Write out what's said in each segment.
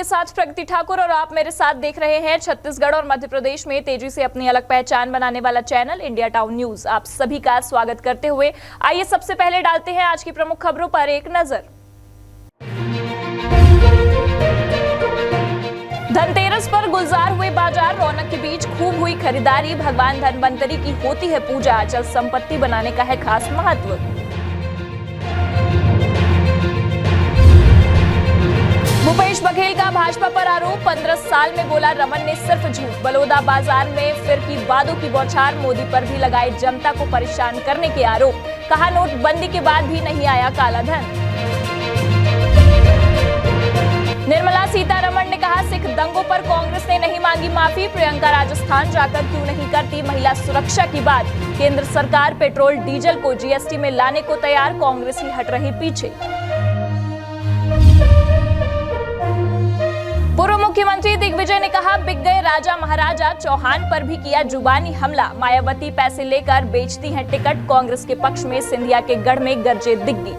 आपके साथ प्रगति ठाकुर और आप मेरे साथ देख रहे हैं छत्तीसगढ़ और मध्य प्रदेश में तेजी से अपनी अलग पहचान बनाने वाला चैनल इंडिया टाउन न्यूज। आप सभी का स्वागत करते हुए आइए सबसे पहले डालते हैं आज की प्रमुख खबरों पर एक नजर। धनतेरस पर गुलजार हुए बाजार, रौनक के बीच खूब हुई खरीदारी। भगवान धनवंतरी की होती है पूजा, अचल संपत्ति बनाने का है खास महत्व। भूपेश बघेल का भाजपा पर आरोप, 15 साल में बोला रमन ने सिर्फ झूठ। बलौदा बाजार में फिर की वादों की बौछार, मोदी पर भी लगाए जनता को परेशान करने के आरोप। कहा नोटबंदी के बाद भी नहीं आया काला धन। निर्मला सीतारमण ने कहा सिख दंगों पर कांग्रेस ने नहीं मांगी माफी। प्रियंका राजस्थान जाकर क्यों नहीं करती महिला सुरक्षा की बात। केंद्र सरकार पेट्रोल डीजल को जीएसटी में लाने को तैयार, कांग्रेस ही हट रही पीछे। पूर्व मुख्यमंत्री दिग्विजय ने कहा बिक गए राजा महाराजा, चौहान पर भी किया जुबानी हमला। मायावती पैसे लेकर बेचती हैं टिकट, कांग्रेस के पक्ष में सिंधिया के गढ़ में गरजे दिग्गी।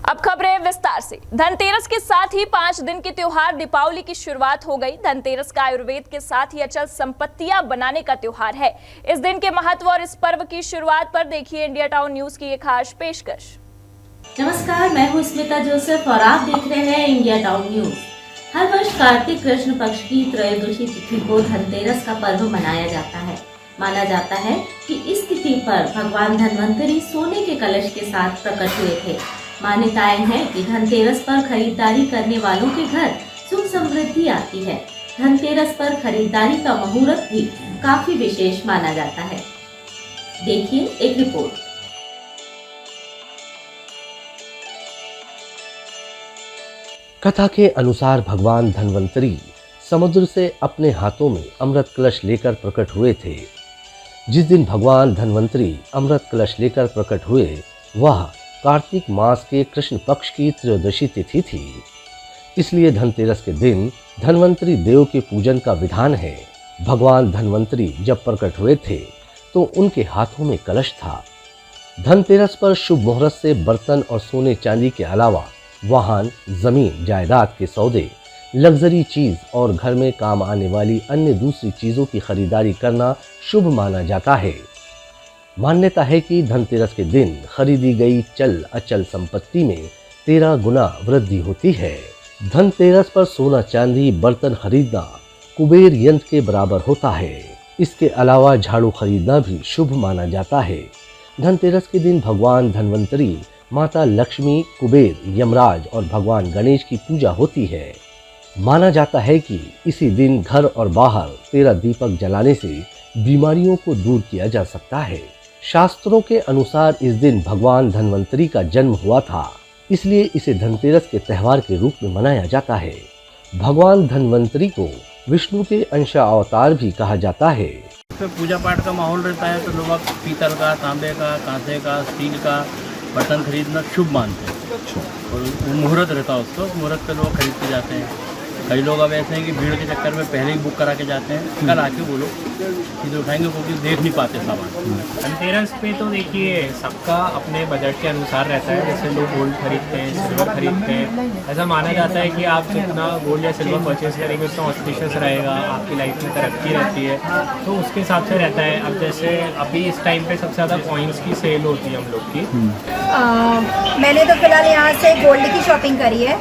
अब खबरें विस्तार से। धनतेरस के साथ ही 5 दिन के त्योहार दीपावली की शुरुआत हो गई। धनतेरस का आयुर्वेद के साथ ही अचल संपत्तियां बनाने का त्योहार है। इस दिन के महत्व और इस पर्व की शुरुआत पर देखिए इंडिया टाउन न्यूज की एक खास पेशकश। नमस्कार, मैं हूँ स्मिता जोसेफ और आप देख रहे हैं इंडिया टाउन न्यूज। हर वर्ष कार्तिक कृष्ण पक्ष की त्रयोदशी तिथि को धनतेरस का पर्व मनाया जाता है। माना जाता है कि इस तिथि पर भगवान धनवंतरी सोने के कलश के साथ प्रकट हुए थे। मान्यताएं हैं कि धनतेरस पर खरीदारी करने वालों के घर सुख समृद्धि आती है। धनतेरस पर खरीदारी का मुहूर्त भी काफी विशेष माना जाता है। देखिए एक रिपोर्ट। कथा के अनुसार भगवान धनवंतरी समुद्र से अपने हाथों में अमृत कलश लेकर प्रकट हुए थे। जिस दिन भगवान धनवंतरी अमृत कलश लेकर प्रकट हुए वह कार्तिक मास के कृष्ण पक्ष की त्रयोदशी तिथि थी। इसलिए धनतेरस के दिन धनवंतरी देव के पूजन का विधान है। भगवान धनवंतरी जब प्रकट हुए थे तो उनके हाथों में कलश था। धनतेरस पर शुभ मुहूर्त से बर्तन और सोने चांदी के अलावा वाहन, जमीन, जायदाद के सौदे, लग्जरी चीज और घर में काम आने वाली अन्य दूसरी चीजों की खरीदारी करना शुभ माना जाता है। मान्यता है कि धनतेरस के दिन खरीदी गई चल अचल संपत्ति में 13 गुना वृद्धि होती है। धनतेरस पर सोना चांदी बर्तन खरीदना कुबेर यंत्र के बराबर होता है। इसके अलावा झाड़ू खरीदना भी शुभ माना जाता है। धनतेरस के दिन भगवान धनवंतरी, माता लक्ष्मी, कुबेर, यमराज और भगवान गणेश की पूजा होती है। माना जाता है कि इसी दिन घर और बाहर 13 दीपक जलाने से बीमारियों को दूर किया जा सकता है। शास्त्रों के अनुसार इस दिन भगवान धनवंतरी का जन्म हुआ था, इसलिए इसे धनतेरस के त्योहार के रूप में मनाया जाता है। भगवान धनवंतरी को विष्णु के अंश अवतार भी कहा जाता है। पूजा पाठ का माहौल रहता है तो लोग पीतल का, तांबे का, कांसे का, स्टील का बर्तन खरीदना शुभ मानते हैं और मुहूर्त रहता है उसको, मुहूर्त पे लोग खरीद के जाते हैं। कई लोग अब ऐसे हैं कि भीड़ के चक्कर में पहले ही बुक करा के जाते हैं, कल आके वो लोग चीज़ें उठाएंगे क्योंकि देख नहीं पाते सामान। धनतेरस पे तो देखिए सबका अपने बजट के अनुसार रहता है। जैसे लोग गोल्ड खरीदते हैं, सिल्वर खरीदते हैं। ऐसा माना जाता है कि आप जितना गोल्ड या सिल्वर परचेज करेंगे उतना ऑस्पिशियस रहेगा, आपकी लाइफ में तरक्की रहती है, तो उसके हिसाब से रहता है। अब जैसे अभी इस टाइम पे सबसे ज़्यादा कॉइन्स की सेल होती है हम लोग की। मैंने तो फिलहाल यहाँ से गोल्ड की शॉपिंग करी है,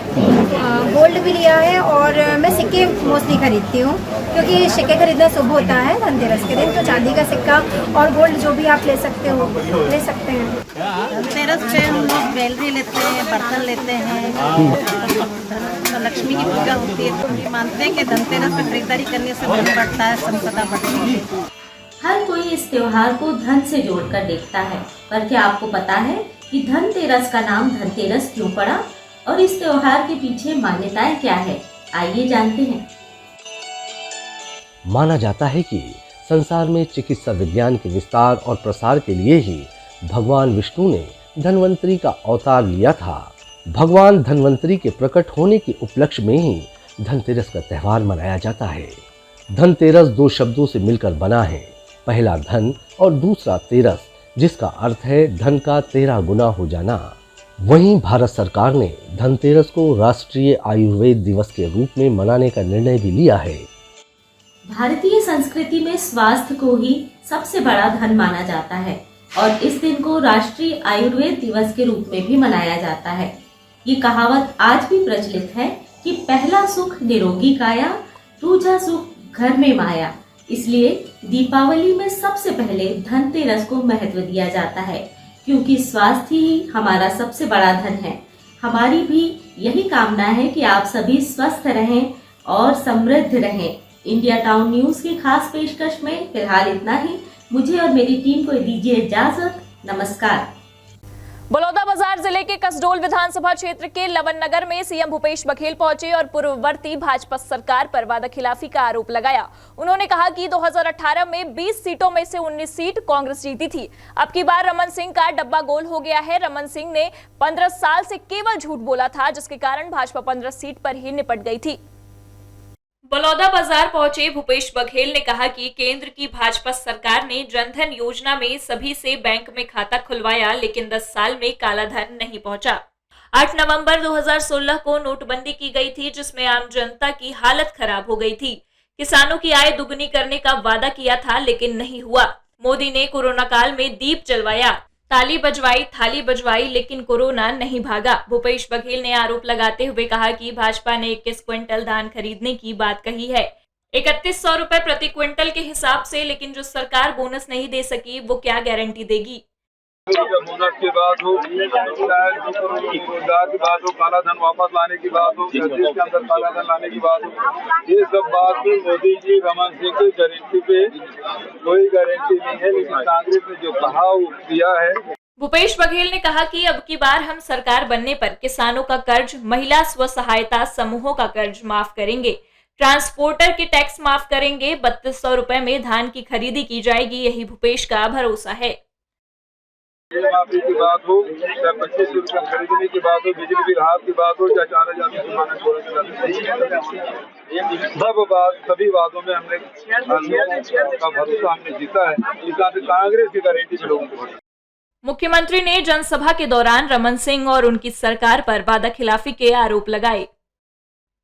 गोल्ड भी लिया है और मैं सिक्के मोस्टली खरीदती हूँ क्योंकि सिक्के खरीदना शुभ होता है धनतेरस के दिन। तो चांदी का सिक्का और गोल्ड जो भी आप ले सकते हो ले सकते हैं। धनतेरस पे हम लोग ज्वेलरी लेते हैं, बर्तन लेते हैं, तो लक्ष्मी की पूजा होती है। तो मानते हैं कि धनतेरस पे खरीदारी करने से धन बढ़ता है, संपदा बढ़ती है। हर कोई इस त्योहार को धन से जोड़कर देखता है, पर क्या आपको पता है कि धनतेरस का नाम धनतेरस क्यों पड़ा और इस त्योहार के पीछे मान्यताएं क्या है? आइए जानते हैं। माना जाता है कि संसार में चिकित्सा विज्ञान के विस्तार और प्रसार के लिए ही भगवान विष्णु ने धनवंतरी का अवतार लिया था। भगवान धनवंतरी के प्रकट होने के उपलक्ष्य में ही धनतेरस का त्योहार मनाया जाता है। धनतेरस 2 शब्दों से मिलकर बना है, पहला धन और दूसरा तेरस, जिसका अर्थ है धन का 13 गुना हो जाना। वहीं भारत सरकार ने धनतेरस को राष्ट्रीय आयुर्वेद दिवस के रूप में मनाने का निर्णय भी लिया है। भारतीय संस्कृति में स्वास्थ्य को ही सबसे बड़ा धन माना जाता है और इस दिन को राष्ट्रीय आयुर्वेद दिवस के रूप में भी मनाया जाता है। ये कहावत आज भी प्रचलित है कि पहला सुख निरोगी काया, दूजा सुख घर में माया। इसलिए दीपावली में सबसे पहले धनतेरस को महत्व दिया जाता है, क्योंकि स्वास्थ्य ही हमारा सबसे बड़ा धन है। हमारी भी यही कामना है कि आप सभी स्वस्थ रहें और समृद्ध रहें। इंडिया टाउन न्यूज की खास पेशकश में फिलहाल इतना ही। मुझे और मेरी टीम को दीजिए इजाजत। नमस्कार। बलौदाबाजार जिले के कसडोल विधानसभा क्षेत्र के लवन नगर में सीएम भूपेश बघेल पहुंचे और पूर्ववर्ती भाजपा सरकार पर वादाखिलाफी का आरोप लगाया। उन्होंने कहा कि 2018 में 20 सीटों में से 19 सीट कांग्रेस जीती थी। अब की बार रमन सिंह का डब्बा गोल हो गया है। रमन सिंह ने 15 साल से केवल झूठ बोला था, जिसके कारण भाजपा 15 सीट पर ही निपट गई थी। बलौदाबाजार पहुंचे भूपेश बघेल ने कहा कि केंद्र की भाजपा सरकार ने जनधन योजना में सभी से बैंक में खाता खुलवाया, लेकिन 10 साल में काला धन नहीं पहुंचा। 8 नवंबर 2016 को नोटबंदी की गई थी, जिसमें आम जनता की हालत खराब हो गई थी। किसानों की आय दुगनी करने का वादा किया था, लेकिन नहीं हुआ। मोदी ने कोरोना काल में दीप जलवाया, ताली बजवाई, थाली बजवाई, लेकिन कोरोना नहीं भागा। भूपेश बघेल ने आरोप लगाते हुए कहा कि भाजपा ने 21 क्विंटल धान खरीदने की बात कही है, 3100 रुपए प्रति क्विंटल के हिसाब से, लेकिन जो सरकार बोनस नहीं दे सकी वो क्या गारंटी देगी। बोनस की बात हो, रोजगार की बात हो, काला धन वापस लाने की बात हो, देश के अंदर काला धन लाने की बात हो, ये सब बात मोदी जी रमन सिंह की गारंटी पे कोई गारंटी नहीं है, लेकिन कांग्रेस ने जो कहा वो किया है। भूपेश बघेल ने कहा कि अब की बार हम सरकार बनने पर किसानों का कर्ज, महिला स्व सहायता समूहों का कर्ज माफ करेंगे, ट्रांसपोर्टर के टैक्स माफ करेंगे, 3200 रुपए में धान की खरीदी की जाएगी। यही भूपेश का भरोसा है। माफी की बात हो, चाहे 25 रुपये खरीदने की बात हो, बिजली बिल हाफ की बात हो, चाहे 4000 सब बात, सभी बातों में हमने का भरोसा हमने जीता है। इस बात कांग्रेस की गारंटी में लोगों को। मुख्यमंत्री ने जनसभा के दौरान रमन सिंह और उनकी सरकार पर वादाखिलाफी के आरोप लगाए।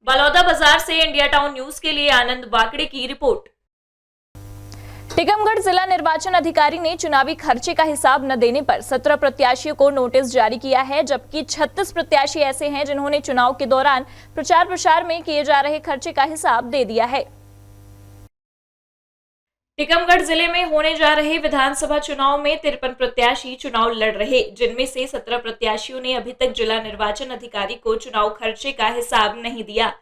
बलौदाबाजार से इंडिया टाउन न्यूज के लिए आनंद बाकड़े की रिपोर्ट। टीकमगढ़ जिला निर्वाचन अधिकारी ने चुनावी खर्चे का हिसाब न देने पर 17 प्रत्याशियों को नोटिस जारी किया है, जबकि 36 प्रत्याशी ऐसे हैं जिन्होंने चुनाव के दौरान प्रचार प्रसार में किए जा रहे खर्चे का हिसाब दे दिया है। टीकमगढ़ जिले में होने जा रहे विधानसभा चुनाव में 53 प्रत्याशी चुनाव लड़ रहे, जिनमें से 17 प्रत्याशियों ने अभी तक जिला निर्वाचन अधिकारी को चुनाव खर्चे का हिसाब नहीं दिया,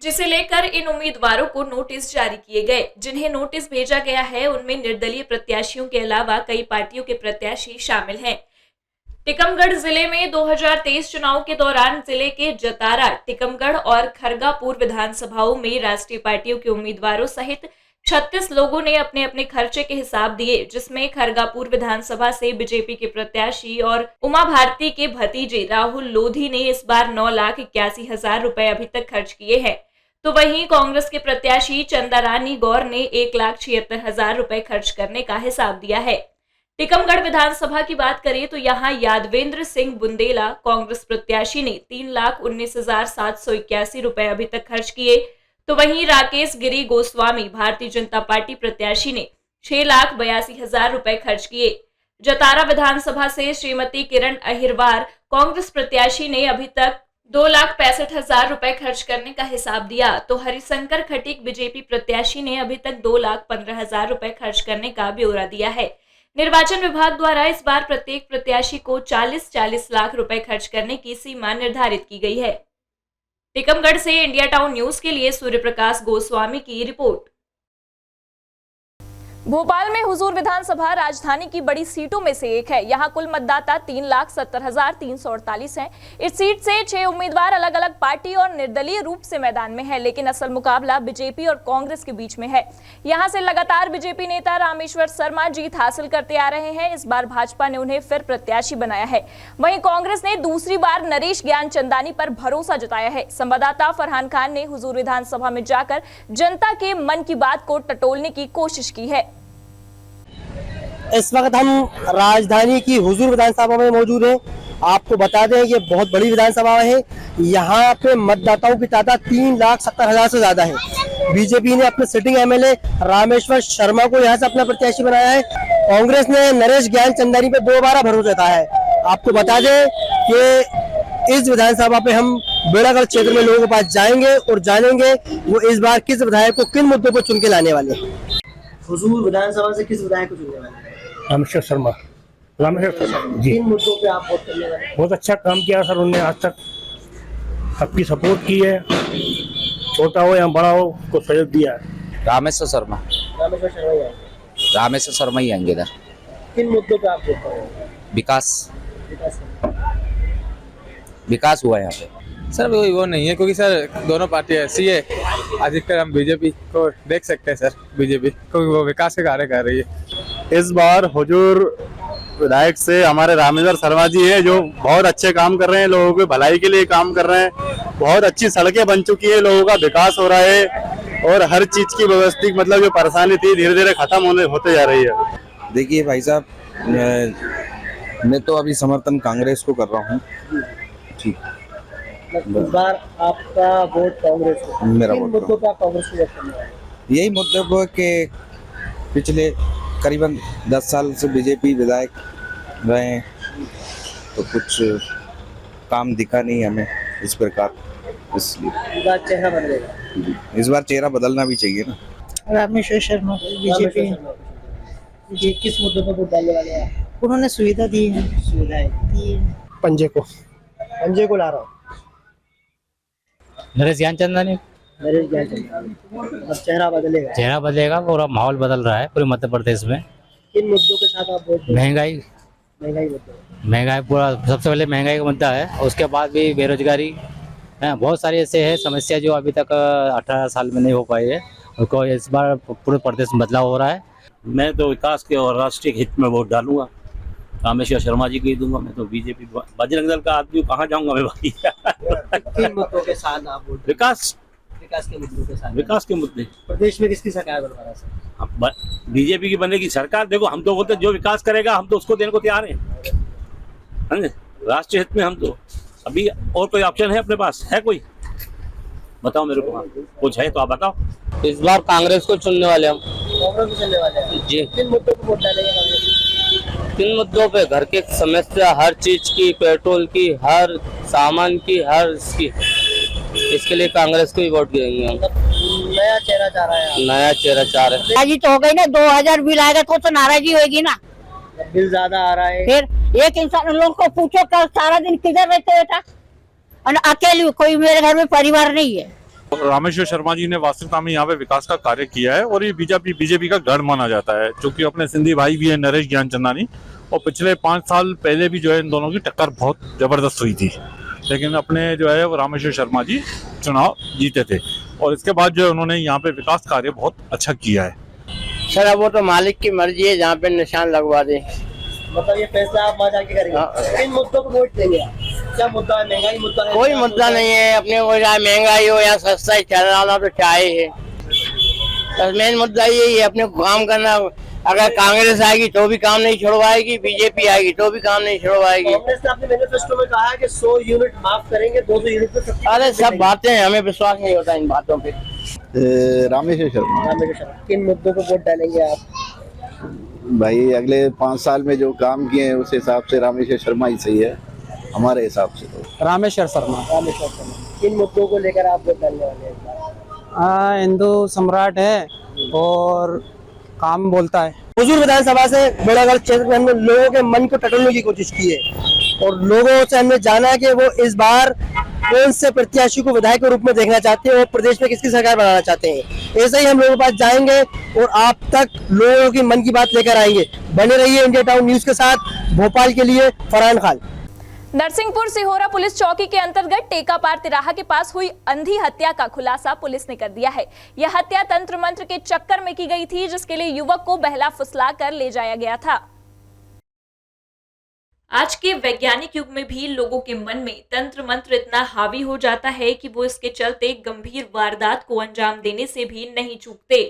जिसे लेकर इन उम्मीदवारों को नोटिस जारी किए गए। जिन्हें नोटिस भेजा गया है उनमें निर्दलीय प्रत्याशियों के अलावा कई पार्टियों के प्रत्याशी शामिल हैं। टीकमगढ़ जिले में 2023 चुनाव के दौरान जिले के जतारा, टीकमगढ़ और खरगापुर विधानसभाओं में राष्ट्रीय पार्टियों के उम्मीदवारों सहित 36 लोगों ने अपने अपने खर्चे के हिसाब दिए, जिसमें खरगापुर विधानसभा से बीजेपी के प्रत्याशी और उमा भारती के भतीजे राहुल लोधी ने इस बार 9,81,000 रुपए अभी तक खर्च किए हैं। तो वहीं कांग्रेस के प्रत्याशी चंदारानी गौर ने 1,76,000 रुपए खर्च करने का हिसाब दिया है। टीकमगढ़ विधानसभा की बात करें तो यहां यादवेंद्र सिंह बुंदेला कांग्रेस प्रत्याशी ने 3,19,781 रुपए अभी तक खर्च किए। तो वहीं राकेश गिरी गोस्वामी भारतीय जनता पार्टी प्रत्याशी ने 6,82,000 रुपए खर्च किए। जतारा विधानसभा से श्रीमती किरण अहिरवार कांग्रेस प्रत्याशी ने अभी तक 2,65,000 रुपए खर्च करने का हिसाब दिया। तो हरिशंकर खटीक बीजेपी प्रत्याशी ने अभी तक 2,15,000 रुपए खर्च करने का ब्यौरा दिया है। निर्वाचन विभाग द्वारा इस बार प्रत्येक प्रत्याशी को 40-40 लाख रुपए खर्च करने की सीमा निर्धारित की गई है। टीकमगढ़ से इंडिया टाउन न्यूज के लिए सूर्य प्रकाश गोस्वामी की रिपोर्ट। भोपाल में हुजूर विधानसभा राजधानी की बड़ी सीटों में से एक है। यहां कुल मतदाता 3,70,348 हैं। इस सीट से 6 उम्मीदवार अलग अलग पार्टी और निर्दलीय रूप से मैदान में है, लेकिन असल मुकाबला बीजेपी और कांग्रेस के बीच में है। यहां से लगातार बीजेपी नेता रामेश्वर शर्मा जीत हासिल करते आ रहे हैं। इस बार भाजपा ने उन्हें फिर प्रत्याशी बनाया है। वहीं कांग्रेस ने दूसरी बार नरेश ज्ञानचंदानी पर भरोसा जताया है। संवाददाता फरहान खान ने हुजूर विधानसभा में जाकर जनता के मन की बात को टटोलने की कोशिश की है। इस वक्त हम राजधानी की हुजूर विधानसभा में मौजूद हैं आपको बता दें ये बहुत बड़ी विधानसभा है, यहाँ पे मतदाताओं की तादाद 3,70,000 से ज्यादा है। बीजेपी ने अपने सिटिंग एमएलए रामेश्वर शर्मा को यहाँ से अपना प्रत्याशी बनाया है। कांग्रेस ने नरेश ज्ञानचंदानी पे दोबारा भरोसा जताया है। आपको बता दें कि इस विधानसभा पे हम बेड़ागढ़ क्षेत्र में लोगों के पास जाएंगे और जानेंगे वो इस बार किस विधायक को किन मुद्दों पर चुन के लाने वाले हैं। हुजूर विधानसभा से किस विधायक को चुनने वाले हैं? रामेश्वर शर्मा। रामेश्वर शर्मा जी। किन मुद्दों पे आप वोट करने वाले हैं? बहुत अच्छा काम किया सर, उन्होंने आज तक सबकी सपोर्ट की है, छोटा हो या बड़ा हो को सहयोग दिया है। रामेश्वर शर्मा। रामेश्वर शर्मा ही आएंगे। रामेश्वर शर्मा ही आएंगे इधर। किन मुद्दों पे आप वोट करेंगे? विकास विकास हुआ यहाँ पे सर। वो नहीं है क्योंकि सर दोनों पार्टी ऐसी है, अधिकतर हम बीजेपी को देख सकते हैं सर, बीजेपी क्योंकि वो विकास के कार्य कर रही है। इस बार हुजूर विधायक से हमारे रामेश्वर शर्मा जी है जो बहुत अच्छे काम कर रहे हैं, लोगों की भलाई के लिए काम कर रहे हैं। बहुत अच्छी सड़कें बन चुकी है, लोगों का विकास हो रहा है और हर चीज की व्यवस्थित मतलब जो परेशानी थी धीरे धीरे खत्म होते जा रही है। देखिए भाई साहब, मैं तो अभी समर्थन कांग्रेस को कर रहा हूँ। ठीक, इस बार आपका वोट कांग्रेस को। मेरा किन वोट मुद्दों पे आप कांग्रेस को वोट करने वाले हैं? यही मुद्दे पर कि पिछले करीबन 10 साल से बीजेपी विधायक रहे हैं तो कुछ काम दिखा नहीं हमें इस प्रकार, इसलिए इस बार चेहरा बदलेगा। इस बार चेहरा बदलना भी चाहिए ना। रामेश्वर शर्मा बीजेपी जी। किस मुद्दों पर वोट डालने वाले हैं? उन्होंने सुविधा दी है। सुविधाएं पंजे पंजे को ला रहा हूँ। नरेश ज्ञानचंदानी। नरेश ज्ञानचंदानी। अब चेहरा बदलेगा। चेहरा बदलेगा, पूरा माहौल बदल रहा है पूरे मध्य प्रदेश में। किन मुद्दों के साथ आप वोट? महंगाई महंगाई पूरा सबसे पहले महंगाई का मुद्दा है, उसके बाद भी बेरोजगारी है। बहुत सारी ऐसे है समस्या जो अभी तक 18 साल में नहीं हो पाई है, उनको इस बार पूरे प्रदेश में बदलाव हो रहा है। मैं तो विकास के और राष्ट्रीय हित में वोट डालूंगा, रामेश्वर शर्मा जी को ही दूंगा। मैं तो बीजेपी बजरंग दल का आदमी, कहाँ जाऊंगा मैं भाई। किन मुद्दों के साथ आप वोट? विकास के मुद्दों के साथ। विकास के मुद्दे। प्रदेश में किसकी सरकार बनवा रहा है? अब बीजेपी की बनेगी सरकार। देखो हम तो बोलते जो विकास करेगा हम तो उसको देने को तैयार हैं, राष्ट्रीय हित में। हम तो अभी और कोई ऑप्शन है अपने पास? है कोई? बताओ मेरे को, कुछ है तो आप बताओ। इस बार कांग्रेस को चुनने वाले हम। कांग्रेस को चुनने वाले हैं जी। किन मुद्दों पर वोट डालेंगे कांग्रेस? किन मुद्दों पे? घर की समस्या, हर चीज की, पेट्रोल की, हर सामान की, हर इसकी, इसके लिए कांग्रेस को ही वोट देंगे हम। नया चेहरा चाह रहा है। नया चेहरा चाह रहे हैं। नाराजी तो हो गई ना, 2000 बिल आएगा तो नाराजी होगी ना। बिल ज्यादा आ रहा है। फिर एक इंसान लोगों को पूछो कल सारा दिन किधर रहते बेटा, और अकेली, कोई मेरे घर में परिवार नहीं है। रामेश्वर शर्मा जी ने वास्तविकता में यहाँ पे विकास का कार्य किया है और ये बीजेपी का गढ़ माना जाता है, क्योंकि अपने सिंधी भाई भी है नरेश ज्ञानचंदानी, और पिछले 5 साल पहले भी जो है इन दोनों की टक्कर बहुत जबरदस्त हुई थी, लेकिन अपने जो है वो रामेश्वर शर्मा जी चुनाव जीते थे और इसके बाद जो है उन्होंने यहाँ पे विकास कार्य बहुत अच्छा किया है। सर अब वो तो मालिक की मर्जी है, जहाँ पे निशान लगवा दे। मतलब ये फैसला आप वहाँ जाके करेंगे। किन मुद्दों पर वोट देंगे? क्या मुद्दा है? महंगाई मुद्दा है? कोई मुद्दा नहीं है अपने को, चाहे महंगाई हो या सस्ता ही चल रहा तो चाय है। बस मेन मुद्दा यही है अपने को काम करना। अगर कांग्रेस आएगी तो भी काम नहीं छुड़वाएगी, बीजेपी आएगी तो भी काम नहीं छुड़वाएगी। कांग्रेस ने अपने मैनिफेस्टो में कहा है कि 100 यूनिट माफ करेंगे, 200 यूनिट पे सब्सिडी। अरे सब बातें हैं, हमें विश्वास नहीं होता इन बातों पे। रामेश्वर शर्मा। किन मुद्दों पर वोट डालेंगे आप? भाई अगले 5 साल में जो काम किए हैं उस हिसाब से रामेश्वर शर्मा ही सही है हमारे हिसाब से। तो रामेश्वर शर्मा। किन मुद्दों को लेकर आप वोट डालने वाले हैं? हिंदू सम्राट है और काम बोलता है। हुजूर विधानसभा से बेड़ागढ़ क्षेत्र में हमने लोगों के मन को टटोलने की कोशिश की है और लोगों से हमने जाना कि वो इस बार कौन से प्रत्याशी को विधायक के रूप में देखना चाहते हैं और प्रदेश में किसकी सरकार बनाना चाहते हैं। ऐसे ही हम लोगों के पास जाएंगे और आप तक लोगों की मन की बात लेकर आएंगे। बने रहिए इंडिया टाउन न्यूज के साथ। भोपाल के लिए फरहान खान। नरसिंहपुर सिहोरा पुलिस चौकी के अंतर्गत टेकापार तिराहा के पास हुई अंधी हत्या का खुलासा पुलिस ने कर दिया है। यह हत्या तंत्र मंत्र के चक्कर में की गई थी, जिसके लिए युवक को बहला फुसला कर ले जाया गया था। आज के वैज्ञानिक युग में भी लोगों के मन में तंत्र मंत्र इतना हावी हो जाता है कि वो इसके चलते गंभीर वारदात को अंजाम देने से भी नहीं चूकते।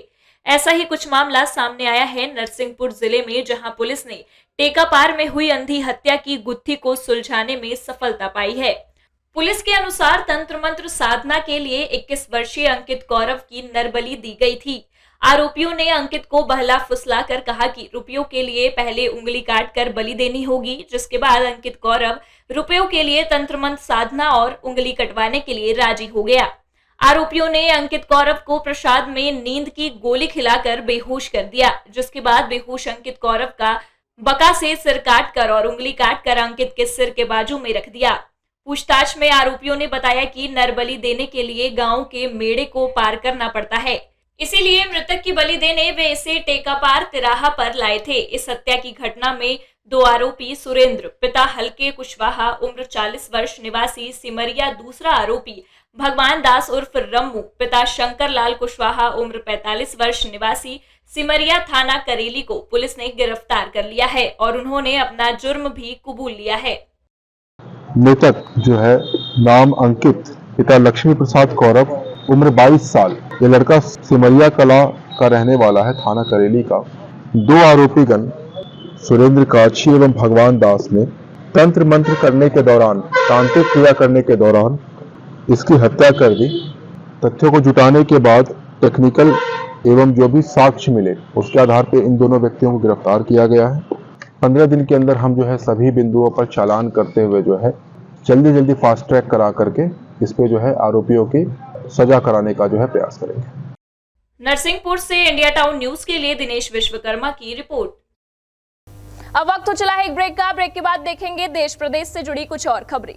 ऐसा ही कुछ मामला सामने आया है नरसिंहपुर जिले में, जहां पुलिस ने टेकापार में हुई अंधी हत्या की गुत्थी को सुलझाने में सफलता पाई है। पुलिस के अनुसार तंत्र मंत्र साधना के लिए 21 वर्षीय अंकित कौरव की नरबली दी गई थी। आरोपियों ने अंकित को बहला फुसला कर कहा कि रुपयों के लिए पहले उंगली काट कर बलि देनी होगी, जिसके बाद अंकित कौरव रुपयों के लिए तंत्र मंत्र साधना और उंगली कटवाने के लिए राजी हो गया। आरोपियों ने अंकित कौरव को प्रसाद में नींद की गोली खिलाकर बेहोश कर दिया, जिसके बाद बेहोश अंकित कौरव का बका से सिर काट कर और उंगली काट कर अंकित के सिर के बाजू में रख दिया। पूछताछ में आरोपियों ने बताया कि नरबली देने के लिए गांव के मेड़े को पार करना पड़ता है, इसीलिए मृतक की बलि देने वे इसे टेकापार तिराहा पर लाए थे। इस हत्या की घटना में 2 आरोपी सुरेंद्र पिता हल्के कुशवाहा उम्र 40 वर्ष निवासी सिमरिया, दूसरा आरोपी भगवान दास उर्फ रम्मू पिता शंकर लाल कुशवाहा उम्र 45 वर्ष निवासी सिमरिया थाना करेली को पुलिस ने गिरफ्तार कर लिया है और उन्होंने अपना जुर्म भी कबूल लिया है। मृतक जो है नाम अंकित, पिता लक्ष्मी प्रसाद कौरव, उम्र 22 साल। यह लड़का सिमरिया कला का रहने वाला है, थाना करेली का। 2 आरोपीगण सुरेंद्र काछी एवं भगवान दास ने तंत्र मंत्र करने के दौरान, तांत्रिक क्रिया करने के दौरान इसकी हत्या कर दी। तथ्यों को जुटाने के बाद टेक्निकल एवं जो भी साक्ष्य मिले उसके आधार पर इन दोनों व्यक्तियों को गिरफ्तार किया गया है। 15 दिन के अंदर हम जो है सभी बिंदुओं पर चालान करते हुए जो है जल्दी फास्ट ट्रैक करा करके इस पे जो है आरोपियों की सजा कराने का जो है प्रयास करेंगे। नरसिंहपुर से इंडिया टाउन न्यूज के लिए दिनेश विश्वकर्मा की रिपोर्ट। अब वक्त हो चला है एक ब्रेक का। ब्रेक के बाद देखेंगे देश प्रदेश से जुड़ी कुछ और खबरें।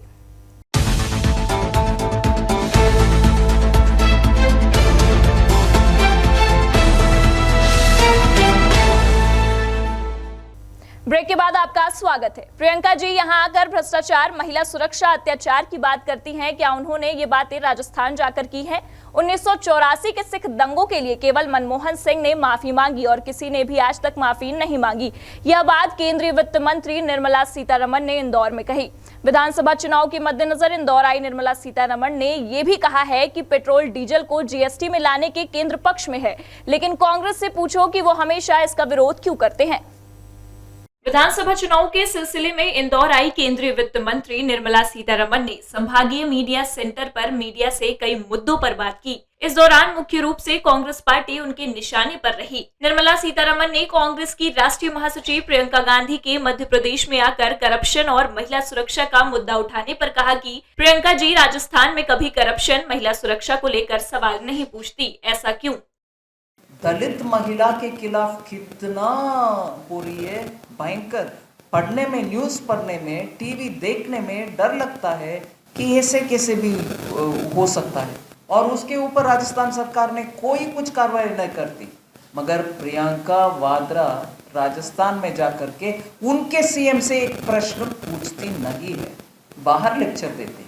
ब्रेक के बाद आपका स्वागत है। प्रियंका जी यहां आकर भ्रष्टाचार, महिला सुरक्षा, अत्याचार की बात करती हैं। क्या उन्होंने ये बातें राजस्थान जाकर की हैं? 1984 के सिख दंगों के लिए केवल मनमोहन सिंह ने माफी मांगी और किसी ने भी आज तक माफी नहीं मांगी। यह बात केंद्रीय वित्त मंत्री निर्मला सीतारमण ने इंदौर में कही। विधानसभा चुनाव के मद्देनजर इंदौर आई निर्मला सीतारमण ने यह भी कहा है कि पेट्रोल डीजल को जीएसटी में लाने के केंद्र पक्ष में है, लेकिन कांग्रेस से पूछो कि वो हमेशा इसका विरोध क्यों करते हैं। विधानसभा चुनाव के सिलसिले में इंदौर आई केंद्रीय वित्त मंत्री निर्मला सीतारमण ने संभागीय मीडिया सेंटर पर मीडिया से कई मुद्दों पर बात की। इस दौरान मुख्य रूप से कांग्रेस पार्टी उनके निशाने पर रही। निर्मला सीतारमण ने कांग्रेस की राष्ट्रीय महासचिव प्रियंका गांधी के मध्य प्रदेश में आकर करप्शन और महिला सुरक्षा का मुद्दा उठाने पर कहा कि प्रियंका जी राजस्थान में कभी करप्शन, महिला सुरक्षा को लेकर सवाल नहीं पूछती, ऐसा क्यों? दलित महिला के खिलाफ कितना हो रही है भयंकर। पढ़ने में, न्यूज़ पढ़ने में, टीवी देखने में डर लगता है कि ऐसे कैसे भी हो सकता है, और उसके ऊपर राजस्थान सरकार ने कोई कुछ कार्रवाई नहीं करती। मगर प्रियंका वाड्रा राजस्थान में जाकर के उनके सीएम से एक प्रश्न पूछती नहीं है, बाहर लेक्चर देती।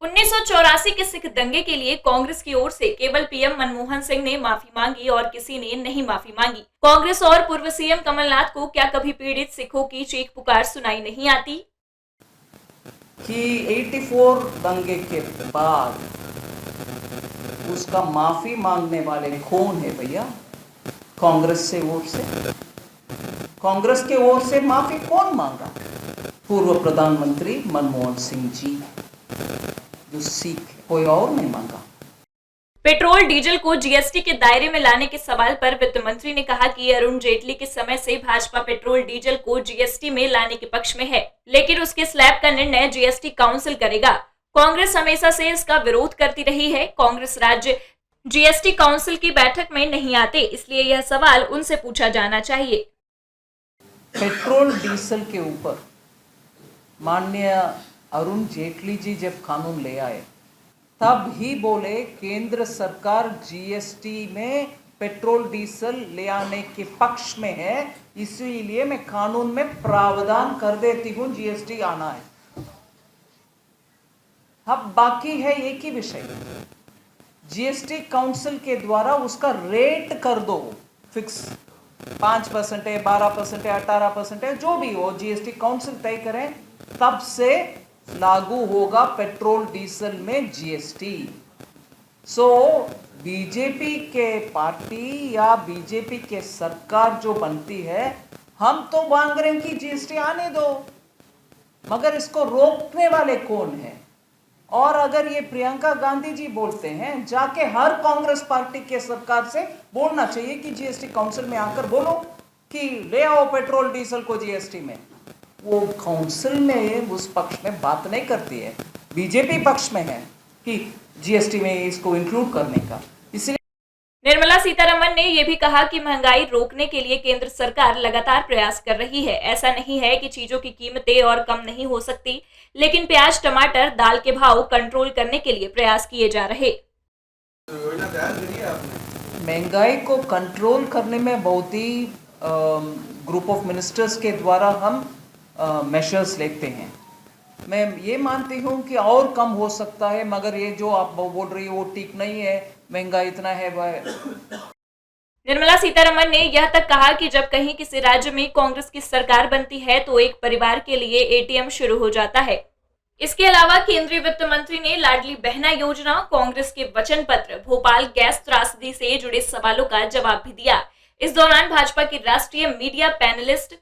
1984 के सिख दंगे के लिए कांग्रेस की ओर से केवल पीएम मनमोहन सिंह ने माफी मांगी और किसी ने नहीं माफी मांगी। कांग्रेस और पूर्व सीएम कमलनाथ को क्या कभी पीड़ित सिखों की चीख पुकार सुनाई नहीं आती कि 84 दंगे के बाद उसका माफी मांगने वाले कौन है भैया? कांग्रेस से ओर से, कांग्रेस के ओर से माफी कौन मांगा? पूर्व प्रधानमंत्री मनमोहन सिंह जी, जो सिख, कोई और नहीं मांगा। पेट्रोल डीजल को जीएसटी के दायरे में लाने के सवाल पर वित्त मंत्री ने कहा कि अरुण जेटली के समय से भाजपा पेट्रोल डीजल को जीएसटी में लाने के पक्ष में है, लेकिन उसके स्लैब का निर्णय जीएसटी काउंसिल करेगा। कांग्रेस हमेशा से इसका विरोध करती रही है। कांग्रेस राज्य जीएसटी काउंसिल की बैठक में नहीं आते, इसलिए यह सवाल उनसे पूछा जाना चाहिए। पेट्रोल डीजल के ऊपर माननीय अरुण जेटली जी जब कानून ले आए तब ही बोले केंद्र सरकार जीएसटी में पेट्रोल डीजल ले आने के पक्ष में है, इसीलिए मैं कानून में प्रावधान कर देती हूँ जीएसटी आना है। अब बाकी है एक ही विषय, जीएसटी काउंसिल के द्वारा उसका रेट कर दो फिक्स, 5% है, 12% है, 18% है, जो भी हो जीएसटी काउंसिल तय करें, तब से लागू होगा पेट्रोल डीजल में जीएसटी। सो बीजेपी के पार्टी या बीजेपी के सरकार जो बनती है, हम तो मांग रहे हैं कि जीएसटी आने दो, मगर इसको रोकने वाले कौन है? और अगर ये प्रियंका गांधी जी बोलते हैं, जाके हर कांग्रेस पार्टी के सरकार से बोलना चाहिए कि जीएसटी काउंसिल में आकर बोलो कि ले आओ पेट्रोल डीजल को जीएसटी में। वो काउंसिल में उस पक्ष में बात नहीं करती है, बीजेपी पक्ष में है कि जीएसटी में इसको इंक्लूड करने का। इसलिए निर्मला सीतारमण ने यह भी कहा कि महंगाई रोकने के लिए केंद्र सरकार लगातार प्रयास कर रही है। ऐसा नहीं है कि चीजों की कीमतें और कम नहीं हो सकती, लेकिन प्याज, टमाटर, दाल के भाव कंट्रोल करने के लिए प्रयास किए जा रहे। महंगाई को कंट्रोल करने में बहुत ही ग्रुप ऑफ मिनिस्टर्स के द्वारा हम मेजर्स लेते हैं। मैं ये मानती हूँ कि और कम हो सकता है, मगर ये जो आप बोल रही हो वो ठीक नहीं है, महंगाई इतना है वह। निर्मला सीतारमण ने यह तक कहा कि जब कहीं किसी राज्य में कांग्रेस की सरकार बनती है तो एक परिवार के लिए एटीएम शुरू हो जाता है। इसके अलावा केंद्रीय वित्त मंत्री ने लाडली बहना योजना, कांग्रेस के वचन पत्र, भोपाल गैस त्रासदी से जुड़े सवालों का जवाब भी दिया। इस दौरान भाजपा के राष्ट्रीय मीडिया पैनलिस्ट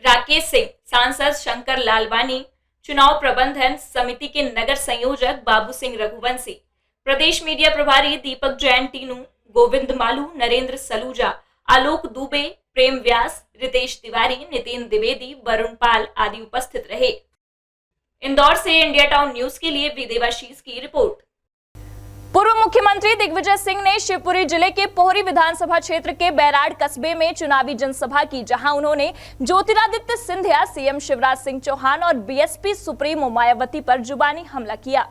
राकेश सिंह, सांसद शंकर लालवानी, चुनाव प्रबंधन समिति के नगर संयोजक बाबू सिंह रघुवंशी, प्रदेश मीडिया प्रभारी दीपक जैन टीनू, गोविंद मालू, नरेंद्र सलूजा, आलोक दुबे, प्रेम व्यास, रितेश तिवारी, नितिन द्विवेदी, वरुण पाल आदि उपस्थित रहे। इंदौर से इंडिया टाउन न्यूज के लिए देवाशीष की रिपोर्ट। पूर्व मुख्यमंत्री दिग्विजय सिंह ने शिवपुरी जिले के पोहरी विधानसभा क्षेत्र के बैराड़ कस्बे में चुनावी जनसभा की, जहां उन्होंने ज्योतिरादित्य सिंधिया, सीएम शिवराज सिंह चौहान और बीएसपी सुप्रीमो मायावती पर जुबानी हमला किया।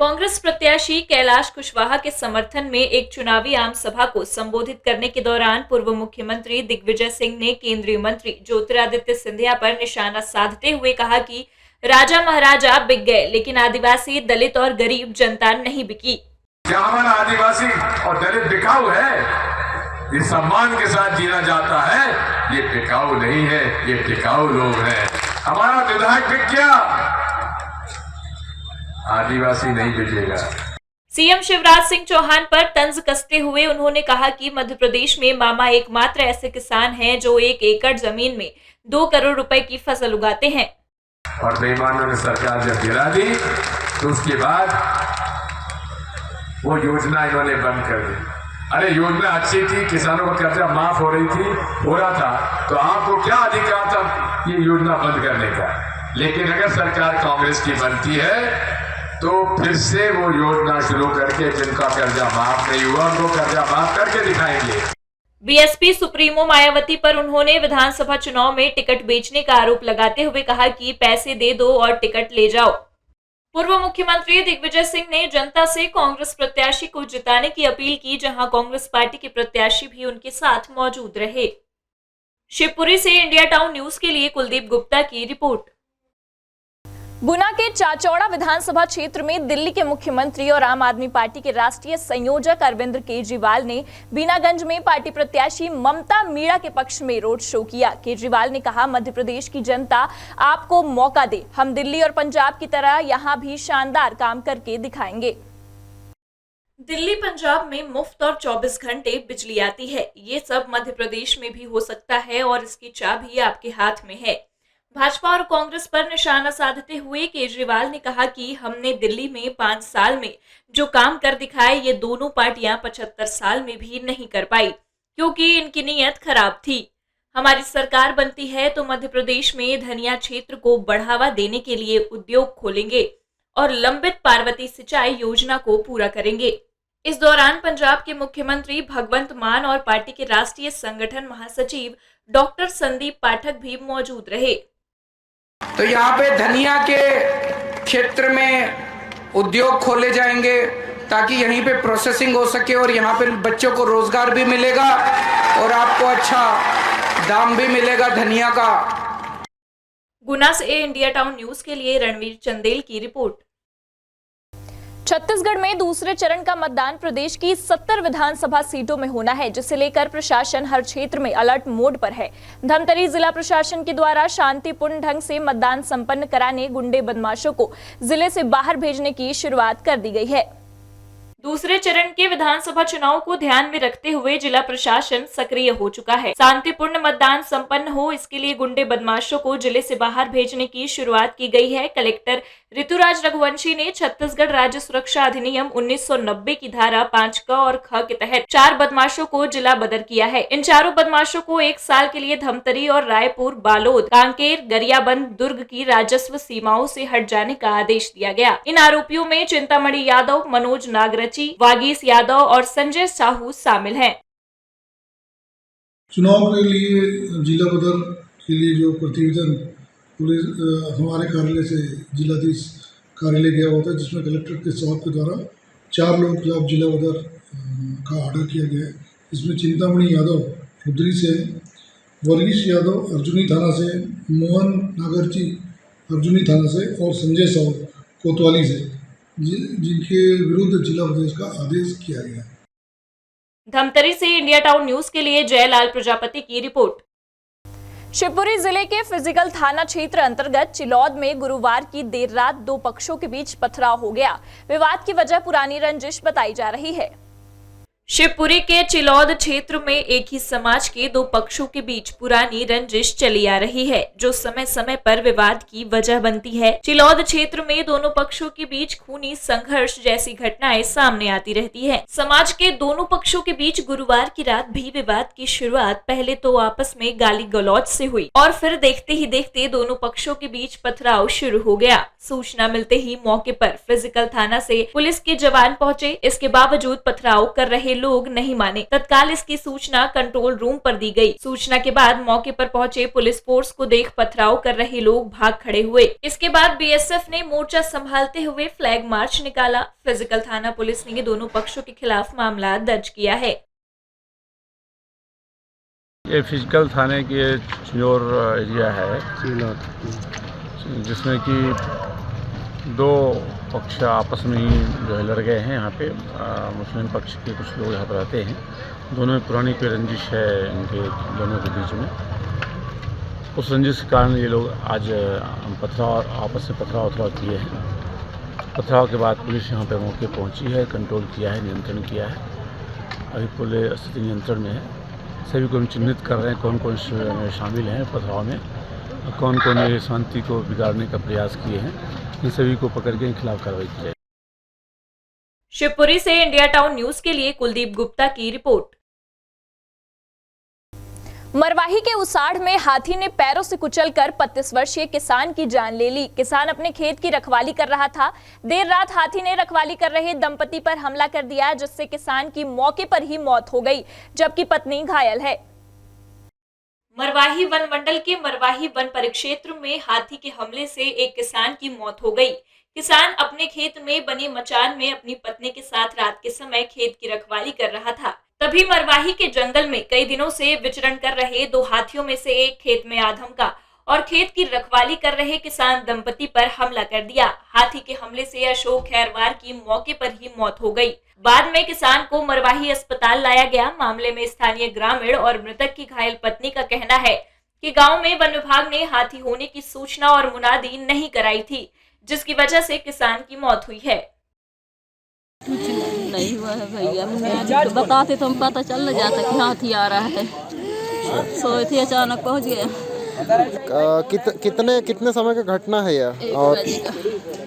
कांग्रेस प्रत्याशी कैलाश कुशवाहा के समर्थन में एक चुनावी आम सभा को संबोधित करने के दौरान पूर्व मुख्यमंत्री दिग्विजय सिंह ने केंद्रीय मंत्री ज्योतिरादित्य सिंधिया पर निशाना साधते हुए कहा कि राजा महाराजा बिक गए, लेकिन आदिवासी, दलित और गरीब जनता नहीं बिकी। क्या हमारा आदिवासी और दलित बिकाऊ है? ये सम्मान के साथ जीना जाता है, ये बिकाऊ नहीं है, ये टिकाऊ लोग हैं। हमारा विधायक बिक गया, आदिवासी नहीं बिकेगा। सीएम शिवराज सिंह चौहान पर तंज कसते हुए उन्होंने कहा कि मध्य प्रदेश में मामा एकमात्र ऐसे किसान हैं जो 1 एकड़ जमीन में 2 करोड़ रुपए की फसल उगाते हैं। और बेईमानों ने सरकार जब गिरा दी तो उसके बाद वो योजना इन्होंने बंद कर दी। अरे योजना अच्छी थी, किसानों का कर्जा माफ हो रहा था, तो आपको क्या अधिकार था ये योजना बंद करने का? लेकिन अगर सरकार कांग्रेस की बनती है तो फिर से वो योजना शुरू करके जिनका कर्जा माफ नहीं हुआ उनको कर्जा माफ करके दिखाएंगे। बीएसपी सुप्रीमो मायावती पर उन्होंने विधानसभा चुनाव में टिकट बेचने का आरोप लगाते हुए कहा कि पैसे दे दो और टिकट ले जाओ। पूर्व मुख्यमंत्री दिग्विजय सिंह ने जनता से कांग्रेस प्रत्याशी को जिताने की अपील की, जहां कांग्रेस पार्टी के प्रत्याशी भी उनके साथ मौजूद रहे। शिवपुरी से इंडिया टाउन न्यूज के लिए कुलदीप गुप्ता की रिपोर्ट। गुना के चाचौड़ा विधानसभा क्षेत्र में दिल्ली के मुख्यमंत्री और आम आदमी पार्टी के राष्ट्रीय संयोजक अरविंद केजरीवाल ने बीनागंज में पार्टी प्रत्याशी ममता मीणा के पक्ष में रोड शो किया। केजरीवाल ने कहा, मध्य प्रदेश की जनता आपको मौका दे, हम दिल्ली और पंजाब की तरह यहां भी शानदार काम करके दिखाएंगे। दिल्ली पंजाब में मुफ्त और 24 घंटे बिजली आती है, ये सब मध्य प्रदेश में भी हो सकता है और इसकी चाबी आपके हाथ में है। भाजपा और कांग्रेस पर निशाना साधते हुए केजरीवाल ने कहा कि हमने दिल्ली में 5 साल में जो काम कर दिखाए ये दोनों पार्टियां 75 साल में भी नहीं कर पाई, क्योंकि इनकी नीयत खराब थी। हमारी सरकार बनती है तो मध्य प्रदेश में धनिया क्षेत्र को बढ़ावा देने के लिए उद्योग खोलेंगे और लंबित पार्वती सिंचाई योजना को पूरा करेंगे। इस दौरान पंजाब के मुख्यमंत्री भगवंत मान और पार्टी के राष्ट्रीय संगठन महासचिव डॉक्टर संदीप पाठक भी मौजूद रहे। तो यहाँ पे धनिया के क्षेत्र में उद्योग खोले जाएंगे ताकि यहीं पे प्रोसेसिंग हो सके और यहाँ पे बच्चों को रोजगार भी मिलेगा और आपको अच्छा दाम भी मिलेगा धनिया का। गुना से इंडिया टाउन न्यूज के लिए रणवीर चंदेल की रिपोर्ट। छत्तीसगढ़ में दूसरे चरण का मतदान प्रदेश की 70 विधानसभा सीटों में होना है, जिसे लेकर प्रशासन हर क्षेत्र में अलर्ट मोड पर है। धमतरी जिला प्रशासन के द्वारा शांतिपूर्ण ढंग से मतदान संपन्न कराने गुंडे बदमाशों को जिले से बाहर भेजने की शुरुआत कर दी गई है। दूसरे चरण के विधानसभा चुनाव को ध्यान में रखते हुए जिला प्रशासन सक्रिय हो चुका है। शांतिपूर्ण मतदान संपन्न हो, इसके लिए गुंडे बदमाशों को जिले से बाहर भेजने की शुरुआत की गई है। कलेक्टर ऋतुराज रघुवंशी ने छत्तीसगढ़ राज्य सुरक्षा अधिनियम 1990 की धारा 5 क और ख के तहत 4 बदमाशों को जिला बदर किया है। इन चारों बदमाशों को 1 साल के लिए धमतरी और रायपुर, बालोद, कांकेर, गरियाबंद, दुर्ग की राजस्व सीमाओं से हट जाने का आदेश दिया गया। इन आरोपियों में चिंतामणि यादव, मनोज नागरची, वागीश यादव और संजय साहू शामिल हैं। चुनाव के लिए जिला बदर के लिए जो प्रतिवेदन पुलिस हमारे कार्यालय से जिलाधीश कार्यालय गया होता है, जिसमें कलेक्टर के साहब के द्वारा 4 लोगों के खिलाफ जिला बदर का ऑर्डर किया गया है। इसमें चिंतामणि यादव रुद्री से, वर्गीश यादव अर्जुनी थाना से, मोहन नागरची अर्जुनी थाना से और संजय साहू कोतवाली से, जिनके विरुद्ध जिला बदर का आदेश किया गया है। धमतरी से इंडिया टाउन न्यूज के लिए जयलाल प्रजापति की रिपोर्ट। शिवपुरी जिले के फिजिकल थाना क्षेत्र अंतर्गत चिलौद में गुरुवार की देर रात 2 पक्षों के बीच पथराव हो गया। विवाद की वजह पुरानी रंजिश बताई जा रही है। शिवपुरी के चिलौद क्षेत्र में एक ही समाज के 2 पक्षों के बीच पुरानी रंजिश चली आ रही है, जो समय समय पर विवाद की वजह बनती है। चिलौद क्षेत्र में दोनों पक्षों के बीच खूनी संघर्ष जैसी घटनाएं सामने आती रहती है। समाज के दोनों पक्षों के बीच गुरुवार की रात भी विवाद की शुरुआत पहले तो आपस में गाली गलौज से हुई और फिर देखते ही देखते दोनों पक्षों के बीच पथराव शुरू हो गया। सूचना मिलते ही मौके पर फिजिकल थाना से पुलिस के जवान पहुंचे। इसके बावजूद पथराव कर रहे लोग नहीं माने। तत्काल इसकी सूचना कंट्रोल रूम पर दी गई। सूचना के बाद मौके पर पहुंचे पुलिस फोर्स को देख पथराव कर रहे लोग भाग खड़े हुए। इसके बाद बीएसएफ ने मोर्चा संभालते हुए फ्लैग मार्च निकाला। फिजिकल थाना पुलिस ने दोनों पक्षों के खिलाफ मामला दर्ज किया है। ये फिजिकल थाने के चिनौर एरिया है, जिसमें कि 2 पक्ष आपस में ही जो है लड़ गए हैं। यहाँ पे मुस्लिम पक्ष के कुछ लोग यहाँ पर रहते हैं। दोनों में पुरानी कोई रंजिश है इनके दोनों के बीच में। उस रंजिश के कारण ये लोग आज आपस में पथराव किए हैं। पथराव के बाद पुलिस यहाँ पे मौके पहुँची है, कंट्रोल किया है, नियंत्रण किया है। अभी पूरे स्थिति नियंत्रण में है। सभी को हम चिन्हित कर रहे हैं कौन कौन शामिल हैं पथराव में, कौन कौन शांति को बिगाड़ने का प्रयास किए हैं। इन सभी को पकड़ के खिलाफ कार्रवाई की जाए। शिवपुरी से इंडिया टाउन न्यूज के लिए कुलदीप गुप्ता की रिपोर्ट। मरवाही के उसाड़ में हाथी ने पैरों से कुचलकर 35 वर्षीय किसान की जान ले ली। किसान अपने खेत की रखवाली कर रहा था। देर रात हाथी ने रखवाली कर रहे दंपति पर हमला कर दिया, जिससे किसान की मौके पर ही मौत हो गई, जबकि पत्नी घायल है। मरवाही वन मंडल के मरवाही वन परिक्षेत्र में हाथी के हमले से एक किसान की मौत हो गई। किसान अपने खेत में बने मचान में अपनी पत्नी के साथ रात के समय खेत की रखवाली कर रहा था। तभी मरवाही के जंगल में कई दिनों से विचरण कर रहे 2 हाथियों में से एक खेत में आ धमका और खेत की रखवाली कर रहे किसान दंपति पर हमला कर दिया। हाथी के हमले से अशोक खैरवार की मौके पर ही मौत हो गई। बाद में किसान को मरवाही अस्पताल लाया गया। मामले में स्थानीय ग्रामीण और मृतक की घायल पत्नी का कहना है कि गांव में वन विभाग ने हाथी होने की सूचना और मुनादी नहीं कराई थी, जिसकी वजह से किसान की मौत हुई है। नहीं हुआ है भैया, तो बताते तो हम पता चल जाता कि हाथी आ रहा है। सोए थे, अचानक पहुंच गए। कितने समय का घटना है यह,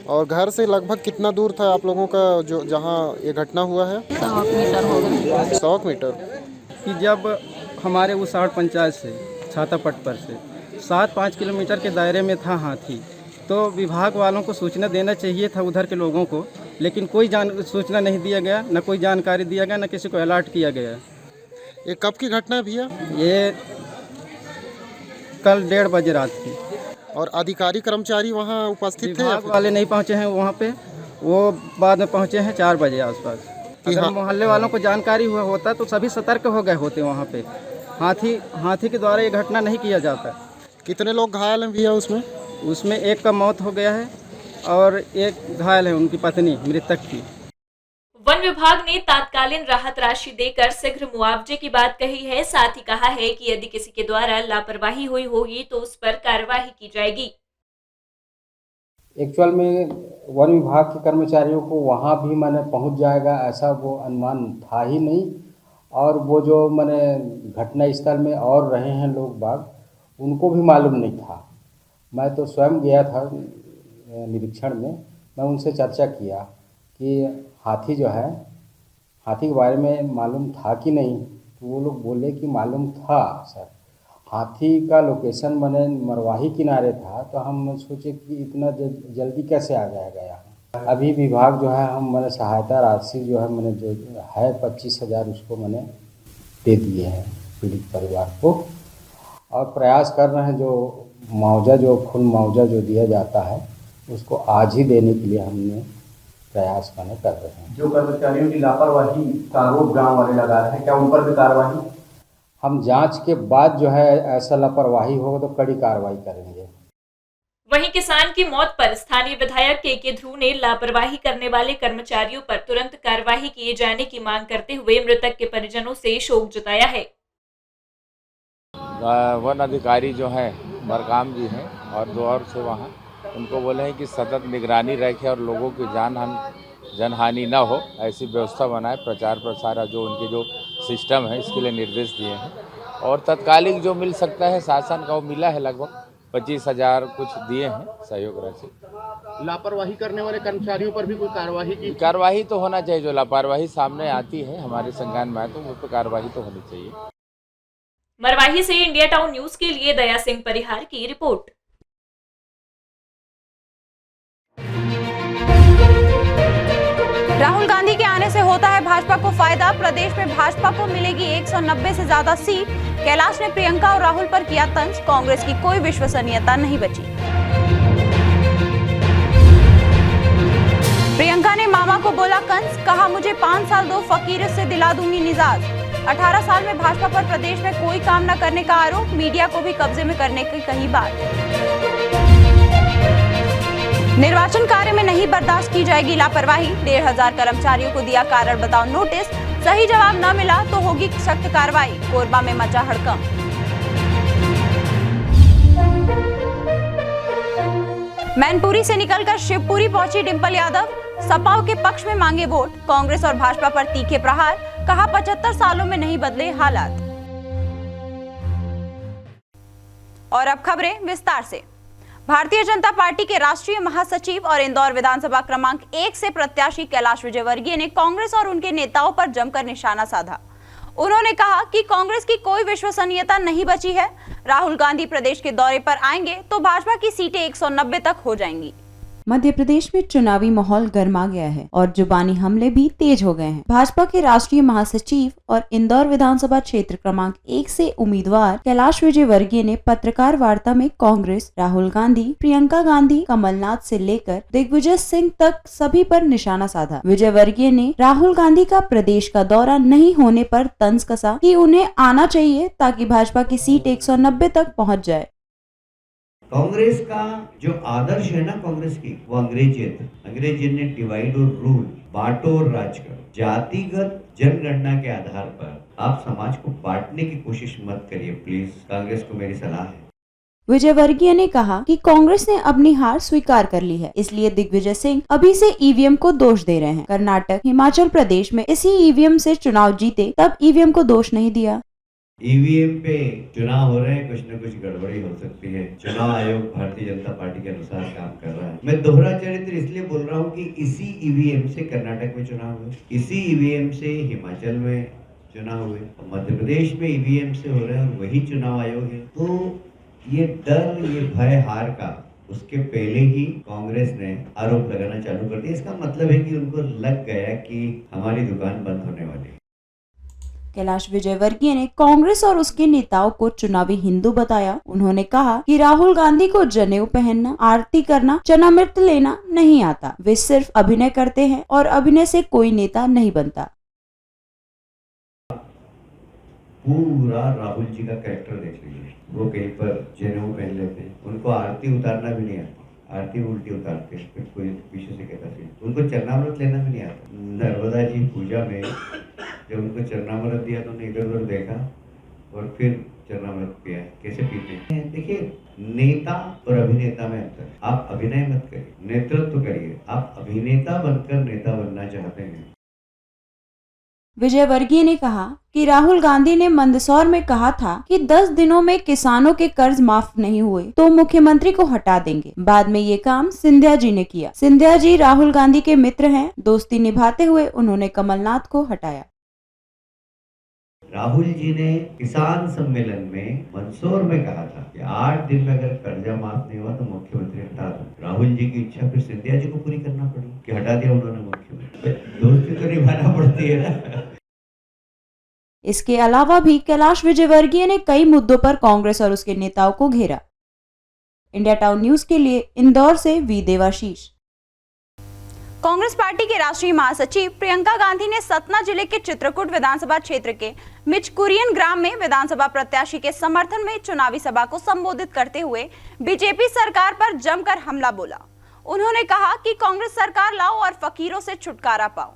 और घर से लगभग कितना दूर था आप लोगों का जो जहां ये घटना हुआ है? 100 मीटर होगा। 100 मीटर। कि जब हमारे उसाड़ पंचायत से छातापट पर से 7-5 किलोमीटर के दायरे में था हाथी, तो विभाग वालों को सूचना देना चाहिए था उधर के लोगों को, लेकिन कोई सूचना नहीं दिया गया, न कोई जानकारी दिया गया, न किसी को अलर्ट किया गया। ये कब की घटना है भैया? ये कल 1:30 बजे रात की। और अधिकारी कर्मचारी वहाँ उपस्थित थे? विभाग वाले नहीं पहुँचे हैं वहाँ पे, वो बाद में पहुँचे हैं 4 बजे आसपास। अगर मोहल्ले वालों को जानकारी हुआ होता तो सभी सतर्क हो गए होते वहाँ पे। हाथी के द्वारा ये घटना नहीं किया जाता। कितने लोग घायल हैं भैया उसमें? उसमें एक का मौत हो गया है और एक घायल है, उनकी पत्नी मृतक की। वन विभाग ने तात्कालीन राहत राशि देकर शीघ्र मुआवजे की बात कही है। साथ ही कहा है कि यदि किसी के द्वारा लापरवाही हुई होगी तो उस पर कार्रवाई की जाएगी। एक्चुअल में वन विभाग के कर्मचारियों को वहाँ भी मैंने पहुँच जाएगा ऐसा वो अनुमान था ही नहीं। और वो जो मैंने घटना स्थल में और रहे हैं लोग बाग उनको भी मालूम नहीं था। मैं तो स्वयं गया था निरीक्षण में, मैं उनसे चर्चा किया कि हाथी जो है, हाथी के बारे में मालूम था कि नहीं, तो वो लोग बोले कि मालूम था सर। हाथी का लोकेशन मैंने मरवाही किनारे था, तो हम सोचे कि इतना जल्दी कैसे आ जाएगा यहाँ। अभी विभाग जो है हम मैंने सहायता राशि जो है मैंने जो है 25,000 उसको मैंने दे दिए हैं पीड़ित परिवार को, और प्रयास कर रहे हैं जो मुआवजा जो फुल मुआवजा जो दिया जाता है उसको आज ही देने के लिए हमने प्रयास मैंने कर रहे हैं। जो कर्मचारियों की लापरवाही का आरोप गाँव वाले लगा रहे हैं, क्या उन पर भी कार्रवाई? हम जांच के बाद जो है ऐसा लापरवाही होगा तो कड़ी कार्रवाई करेंगे। वहीं किसान की मौत पर स्थानीय विधायक के ध्रुव ने लापरवाही करने वाले कर्मचारियों पर तुरंत कार्रवाई किए जाने की मांग करते हुए मृतक के परिजनों से शोक जताया है। वन अधिकारी जो है मरकाम जी हैं और दो और से वहाँ उनको बोले हैं कि सतत निगरानी रखे और लोगों की जनहानि न हो ऐसी व्यवस्था बनाए। प्रचार प्रसार जो उनके जो सिस्टम है इसके लिए निर्देश दिए हैं और तत्कालिक जो मिल सकता है शासन का वो मिला है, लगभग 25,000 कुछ दिए हैं सहयोग राशि। लापरवाही करने वाले कर्मचारियों पर भी कोई कार्रवाई की? कार्रवाई तो होना चाहिए, जो लापरवाही सामने आती है हमारे संज्ञान में तो उस पर कार्रवाई तो होनी चाहिए। मरवाही से इंडिया टाउन न्यूज के लिए दया सिंह परिहार की रिपोर्ट। राहुल गांधी के आने से होता है भाजपा को फायदा, प्रदेश में भाजपा को मिलेगी 190 से ज्यादा सीट। कैलाश ने प्रियंका और राहुल पर किया तंज, कांग्रेस की कोई विश्वसनीयता नहीं बची। प्रियंका ने मामा को बोला कंस, कहा मुझे 5 साल दो, फकीर से दिला दूंगी निजात। 18 साल में भाजपा पर प्रदेश में कोई काम न करने का आरोप, मीडिया को भी कब्जे में करने की कही बात। निर्वाचन कार्य में नहीं बर्दाश्त की जाएगी लापरवाही, 1,500 कर्मचारियों को दिया कारण बताओ नोटिस, सही जवाब न मिला तो होगी सख्त कार्रवाई। कोरबा में मचा हड़कंप। मैनपुरी से निकलकर शिवपुरी पहुंची डिंपल यादव, सपाओं के पक्ष में मांगे वोट, कांग्रेस और भाजपा पर तीखे प्रहार, कहा 75 सालों में नहीं बदले हालात। और अब खबरें विस्तार से। भारतीय जनता पार्टी के राष्ट्रीय महासचिव और इंदौर विधानसभा क्रमांक 1 से प्रत्याशी कैलाश विजयवर्गीय ने कांग्रेस और उनके नेताओं पर जमकर निशाना साधा। उन्होंने कहा कि कांग्रेस की कोई विश्वसनीयता नहीं बची है। राहुल गांधी प्रदेश के दौरे पर आएंगे तो भाजपा की सीटें 190 तक हो जाएंगी। मध्य प्रदेश में चुनावी माहौल गर्मा गया है और जुबानी हमले भी तेज हो गए हैं। भाजपा के राष्ट्रीय महासचिव और इंदौर विधानसभा क्षेत्र क्रमांक 1 से उम्मीदवार कैलाश विजयवर्गीय ने पत्रकार वार्ता में कांग्रेस, राहुल गांधी, प्रियंका गांधी, कमलनाथ से लेकर दिग्विजय सिंह तक सभी पर निशाना साधा। विजयवर्गीय ने राहुल गांधी का प्रदेश का दौरा नहीं होने पर तंज कसा कि उन्हें आना चाहिए ताकि भाजपा की सीट 190 तक पहुँच जाए। कांग्रेस का जो आदर्श है ना कांग्रेस की, वो अंग्रेजियत। अंग्रेजी ने डिवाइड और रूल, बांटो और राज करो। जातिगत जनगणना के आधार पर आप समाज को बांटने की कोशिश मत करिए प्लीज, कांग्रेस को मेरी सलाह है। विजयवर्गीय ने कहा कि कांग्रेस ने अपनी हार स्वीकार कर ली है, इसलिए दिग्विजय सिंह अभी से ईवीएम को दोष दे रहे हैं। कर्नाटक, हिमाचल प्रदेश में इसी ईवीएम से चुनाव जीते, तब ईवीएम को दोष नहीं दिया। ईवीएम पे चुनाव हो रहे हैं, कुछ न कुछ गड़बड़ी हो सकती है। चुनाव आयोग भारतीय जनता पार्टी के अनुसार काम कर रहा है। मैं दोहरा चरित्र इसलिए बोल रहा हूँ कि इसी ईवीएम से कर्नाटक में चुनाव हुए, इसी ईवीएम से हिमाचल में चुनाव हुए, मध्य प्रदेश में ईवीएम से हो रहे हैं और वही चुनाव आयोग है। तो ये डर, ये भय हार का उसके पहले ही कांग्रेस ने आरोप लगाना चालू कर दिया। इसका मतलब है कि उनको लग गया कि हमारी दुकान बंद होने वाली है। कैलाश विजयवर्गीय ने कांग्रेस और उसके नेताओं को चुनावी हिंदू बताया। उन्होंने कहा कि राहुल गांधी को जनेऊ पहनना, आरती करना, चनामृत लेना नहीं आता। वे सिर्फ अभिनय करते हैं और अभिनय से कोई नेता नहीं बनता। पूरा राहुल जी का कैरेक्टर देख लीजिए, वो कहीं पर जनेऊ पहन लेते हैं, उनको आरती उतारना भी नहीं आता, आरती उल्टी उतारते हैं, फिर कोई पीछे से कहता है, उनको चरणामृत लेना भी नहीं आता। नर्मदा जी पूजा में जब उनको चरणामृत दिया तो उन्होंने इधर उधर देखा और फिर चरणामृत पिया है। कैसे पीते हैं? देखिए, नेता और अभिनेता में अंतर। आप अभिनय मत करिए, नेतृत्व करिए। आप अभिनेता बनकर नेता बनना चाहते हैं। विजयवर्गीय ने कहा कि राहुल गांधी ने मंदसौर में कहा था कि 10 दिनों में किसानों के कर्ज माफ नहीं हुए तो मुख्यमंत्री को हटा देंगे। बाद में ये काम सिंधिया जी ने किया। सिंधिया जी राहुल गांधी के मित्र हैं। दोस्ती निभाते हुए उन्होंने कमलनाथ को हटाया। राहुल जी ने किसान सम्मेलन में मंदसौर में कहा था कि 8 दिन में अगर कर्जा माफ नहीं हुआ तो मुख्यमंत्री हटा दो। राहुल जी की इच्छा फिर सिंधिया जी को पूरी करना पड़ी कि हटा दिया उन्होंने मुख्यमंत्री। दोस्ती तो निभाना पड़ती है ना। इसके अलावा भी कैलाश विजयवर्गीय ने कई मुद्दों पर कांग्रेस और उसके नेताओं को घेरा। इंडिया टाउन न्यूज के लिए इंदौर से वी देवाशीष। कांग्रेस पार्टी के राष्ट्रीय महासचिव प्रियंका गांधी ने सतना जिले के चित्रकूट विधानसभा क्षेत्र के मिचकुरियन ग्राम में विधानसभा प्रत्याशी के समर्थन में चुनावी सभा को संबोधित करते हुए बीजेपी सरकार पर जमकर हमला बोला। उन्होंने कहा कि कांग्रेस सरकार लाओ और फकीरों से छुटकारा पाओ।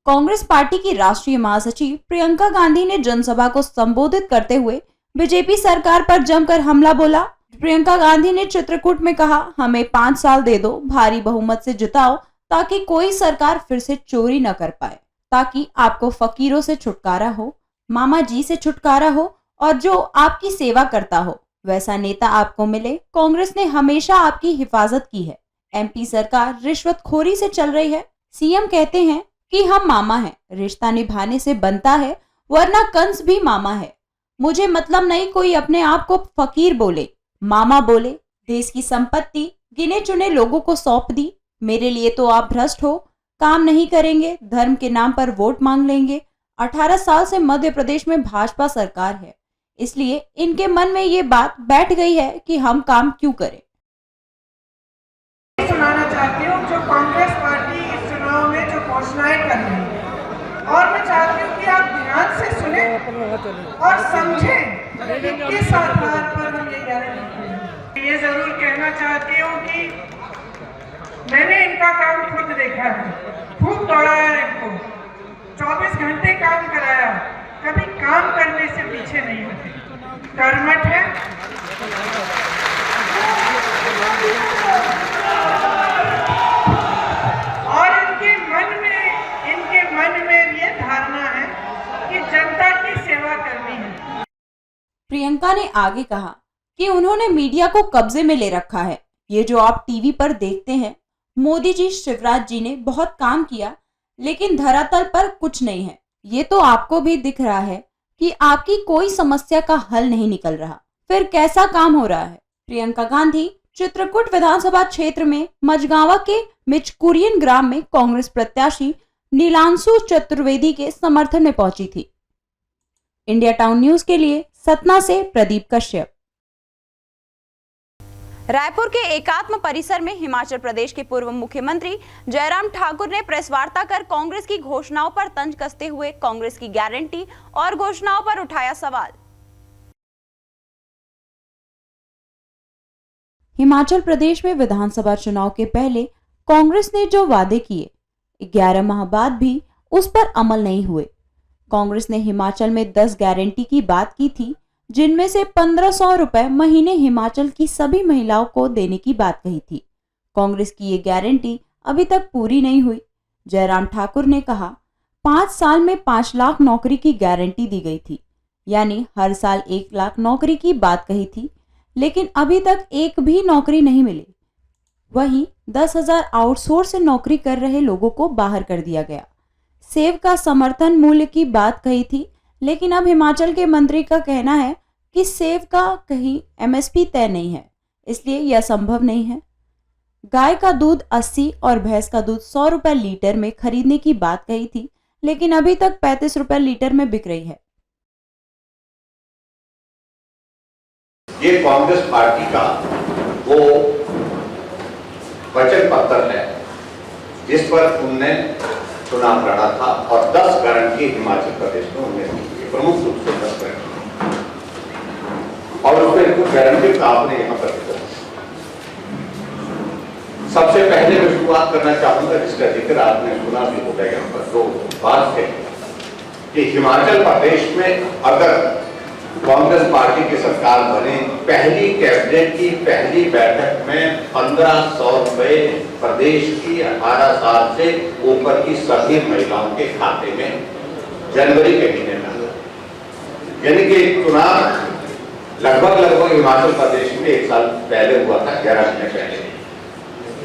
कांग्रेस पार्टी की राष्ट्रीय महासचिव प्रियंका गांधी ने जनसभा को संबोधित करते हुए बीजेपी सरकार पर जमकर हमला बोला। प्रियंका गांधी ने चित्रकूट में कहा, हमें 5 साल दे दो, भारी बहुमत से जिताओ ताकि कोई सरकार फिर से चोरी न कर पाए, ताकि आपको फकीरों से छुटकारा हो, मामा जी से छुटकारा हो और जो आपकी सेवा करता हो वैसा नेता आपको मिले। कांग्रेस ने हमेशा आपकी हिफाजत की है। एमपी सरकार रिश्वतखोरी से चल रही है। सीएम कहते हैं कि हम मामा हैं, रिश्ता निभाने से बनता है वरना कंस भी मामा है। मुझे मतलब नहीं कोई अपने आप को फकीर बोले, मामा बोले। देश की संपत्ति गिने चुने लोगों को सौंप दी। मेरे लिए तो आप भ्रष्ट हो, काम नहीं करेंगे, धर्म के नाम पर वोट मांग लेंगे। 18 साल से मध्य प्रदेश में भाजपा सरकार है, इसलिए इनके मन में ये बात बैठ गई है कि हम काम क्यों करें। सुनाना चाहती हूँ जो कांग्रेस पार्टी इस चुनाव में जो घोषणाएं कर रही है, और मैं चाहती हूँ कि आप ध्यान से सुने और समझें कि किस आधार पर हम ये गारंटी करें। ये जरूर कहना चाहती हूँ कि मैंने इनका काम खुद देखा है, खूब दौड़ाया इनको, 24 घंटे काम कराया, कभी काम करने से पीछे नहीं हटे, कर्मठ है। और इनके मन में ये धारणा है कि जनता की सेवा करनी है। प्रियंका ने आगे कहा कि उन्होंने मीडिया को कब्जे में ले रखा है। ये जो आप टीवी पर देखते हैं, मोदी जी, शिवराज जी ने बहुत काम किया, लेकिन धरातल पर कुछ नहीं है। ये तो आपको भी दिख रहा है कि आपकी कोई समस्या का हल नहीं निकल रहा, फिर कैसा काम हो रहा है। प्रियंका गांधी चित्रकूट विधानसभा क्षेत्र में मझगांवा के मिचकुरियन ग्राम में कांग्रेस प्रत्याशी नीलांशु चतुर्वेदी के समर्थन में पहुंची थी। इंडिया टाउन न्यूज के लिए सतना से प्रदीप कश्यप। रायपुर के एकात्म परिसर में हिमाचल प्रदेश के पूर्व मुख्यमंत्री जयराम ठाकुर ने प्रेस वार्ता कर कांग्रेस की घोषणाओं पर तंज कसते हुए कांग्रेस की गारंटी और घोषणाओं पर उठाया सवाल। हिमाचल प्रदेश में विधानसभा चुनाव के पहले कांग्रेस ने जो वादे किए, 11 माह बाद भी उस पर अमल नहीं हुए। कांग्रेस ने हिमाचल में 10 गारंटी की बात की थी, जिनमें से 1500 रुपए महीने हिमाचल की सभी महिलाओं को देने की बात कही थी। कांग्रेस की ये गारंटी अभी तक पूरी नहीं हुई। जयराम ठाकुर ने कहा, 5 साल में 5 लाख नौकरी की गारंटी दी गई थी, यानी हर साल 1 लाख नौकरी की बात कही थी, लेकिन अभी तक एक भी नौकरी नहीं मिली। वहीं 10,000 आउटसोर्स से नौकरी कर रहे लोगों को बाहर कर दिया गया। सेब का समर्थन मूल्य की बात कही थी, लेकिन अब हिमाचल के मंत्री का कहना है कि सेब का कहीं एमएसपी तय नहीं है, इसलिए यह संभव नहीं है। गाय का दूध 80 और भैंस का दूध 100 रुपए लीटर में खरीदने की बात कही थी, लेकिन अभी तक 35 रुपए लीटर में बिक रही है। ये कांग्रेस पार्टी का वो वचन पत्र है जिस पर उनने चुनाव लड़ा था, और 10 गारंटी हिमाचल प्रदेश में उन्होंने दी, प्रमुख रूप से 10 गारंटी, और उसमें कुछ गारंटी का आपने यहाँ पर सबसे पहले मैं शुरुआत करना चाहूंगा जिसका जिक्र आपने सुना भी होगा यहाँ पर, 2 बात है कि हिमाचल प्रदेश में अगर कांग्रेस पार्टी की सरकार बने, पहली कैबिनेट की पहली बैठक में 1500 रुपए प्रदेश की 18 साल से ऊपर की सभी महिलाओं के खाते में जनवरी के महीने में, यानी कि चुनाव लगभग हिमाचल प्रदेश में 1 साल पहले हुआ था, 11 महीने पहले।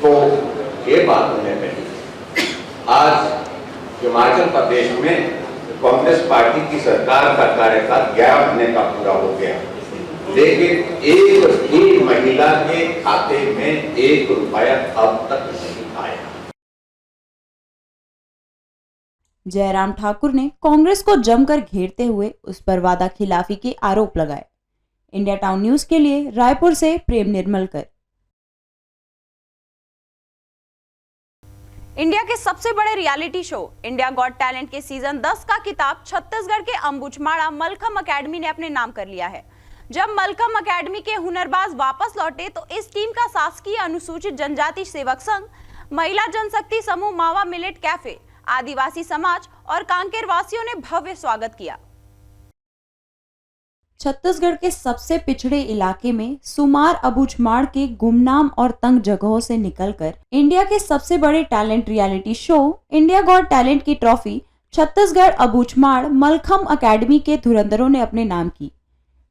तो ये बात उन्हें कही। आज हिमाचल प्रदेश में कांग्रेस पार्टी की सरकार का कार्यकाल 11 महीने का पूरा हो गया, लेकिन एक भी महिला के खाते में 1 रुपया अब तक नहीं आया। जयराम ठाकुर ने कांग्रेस को जमकर घेरते हुए उस पर वादा खिलाफी के आरोप लगाए। इंडिया टाउन न्यूज के लिए रायपुर से प्रेम निर्मलकर। इंडिया के सबसे बड़े reality show India got talent के सीजन 10 का खिताब छत्तीसगढ़ के अंबुचमाड़ा मलखम अकेडमी ने अपने नाम कर लिया है। जब मलखम अकेडमी के हुनरबाज वापस लौटे तो इस टीम का शासकीय अनुसूचित जनजाति सेवक संघ, महिला जनशक्ति समूह मावा मिलेट कैफे, आदिवासी समाज और कांकेर वासियों ने भव्य स्वागत किया। छत्तीसगढ़ के सबसे पिछड़े इलाके में सुमार अबूझमाड़ के गुमनाम और तंग जगहों से निकलकर इंडिया के सबसे बड़े talent reality show India got talent की ट्रॉफी छत्तीसगढ़ अबूझमाड़ मलखम अकेडमी के धुरंधरों ने अपने नाम की।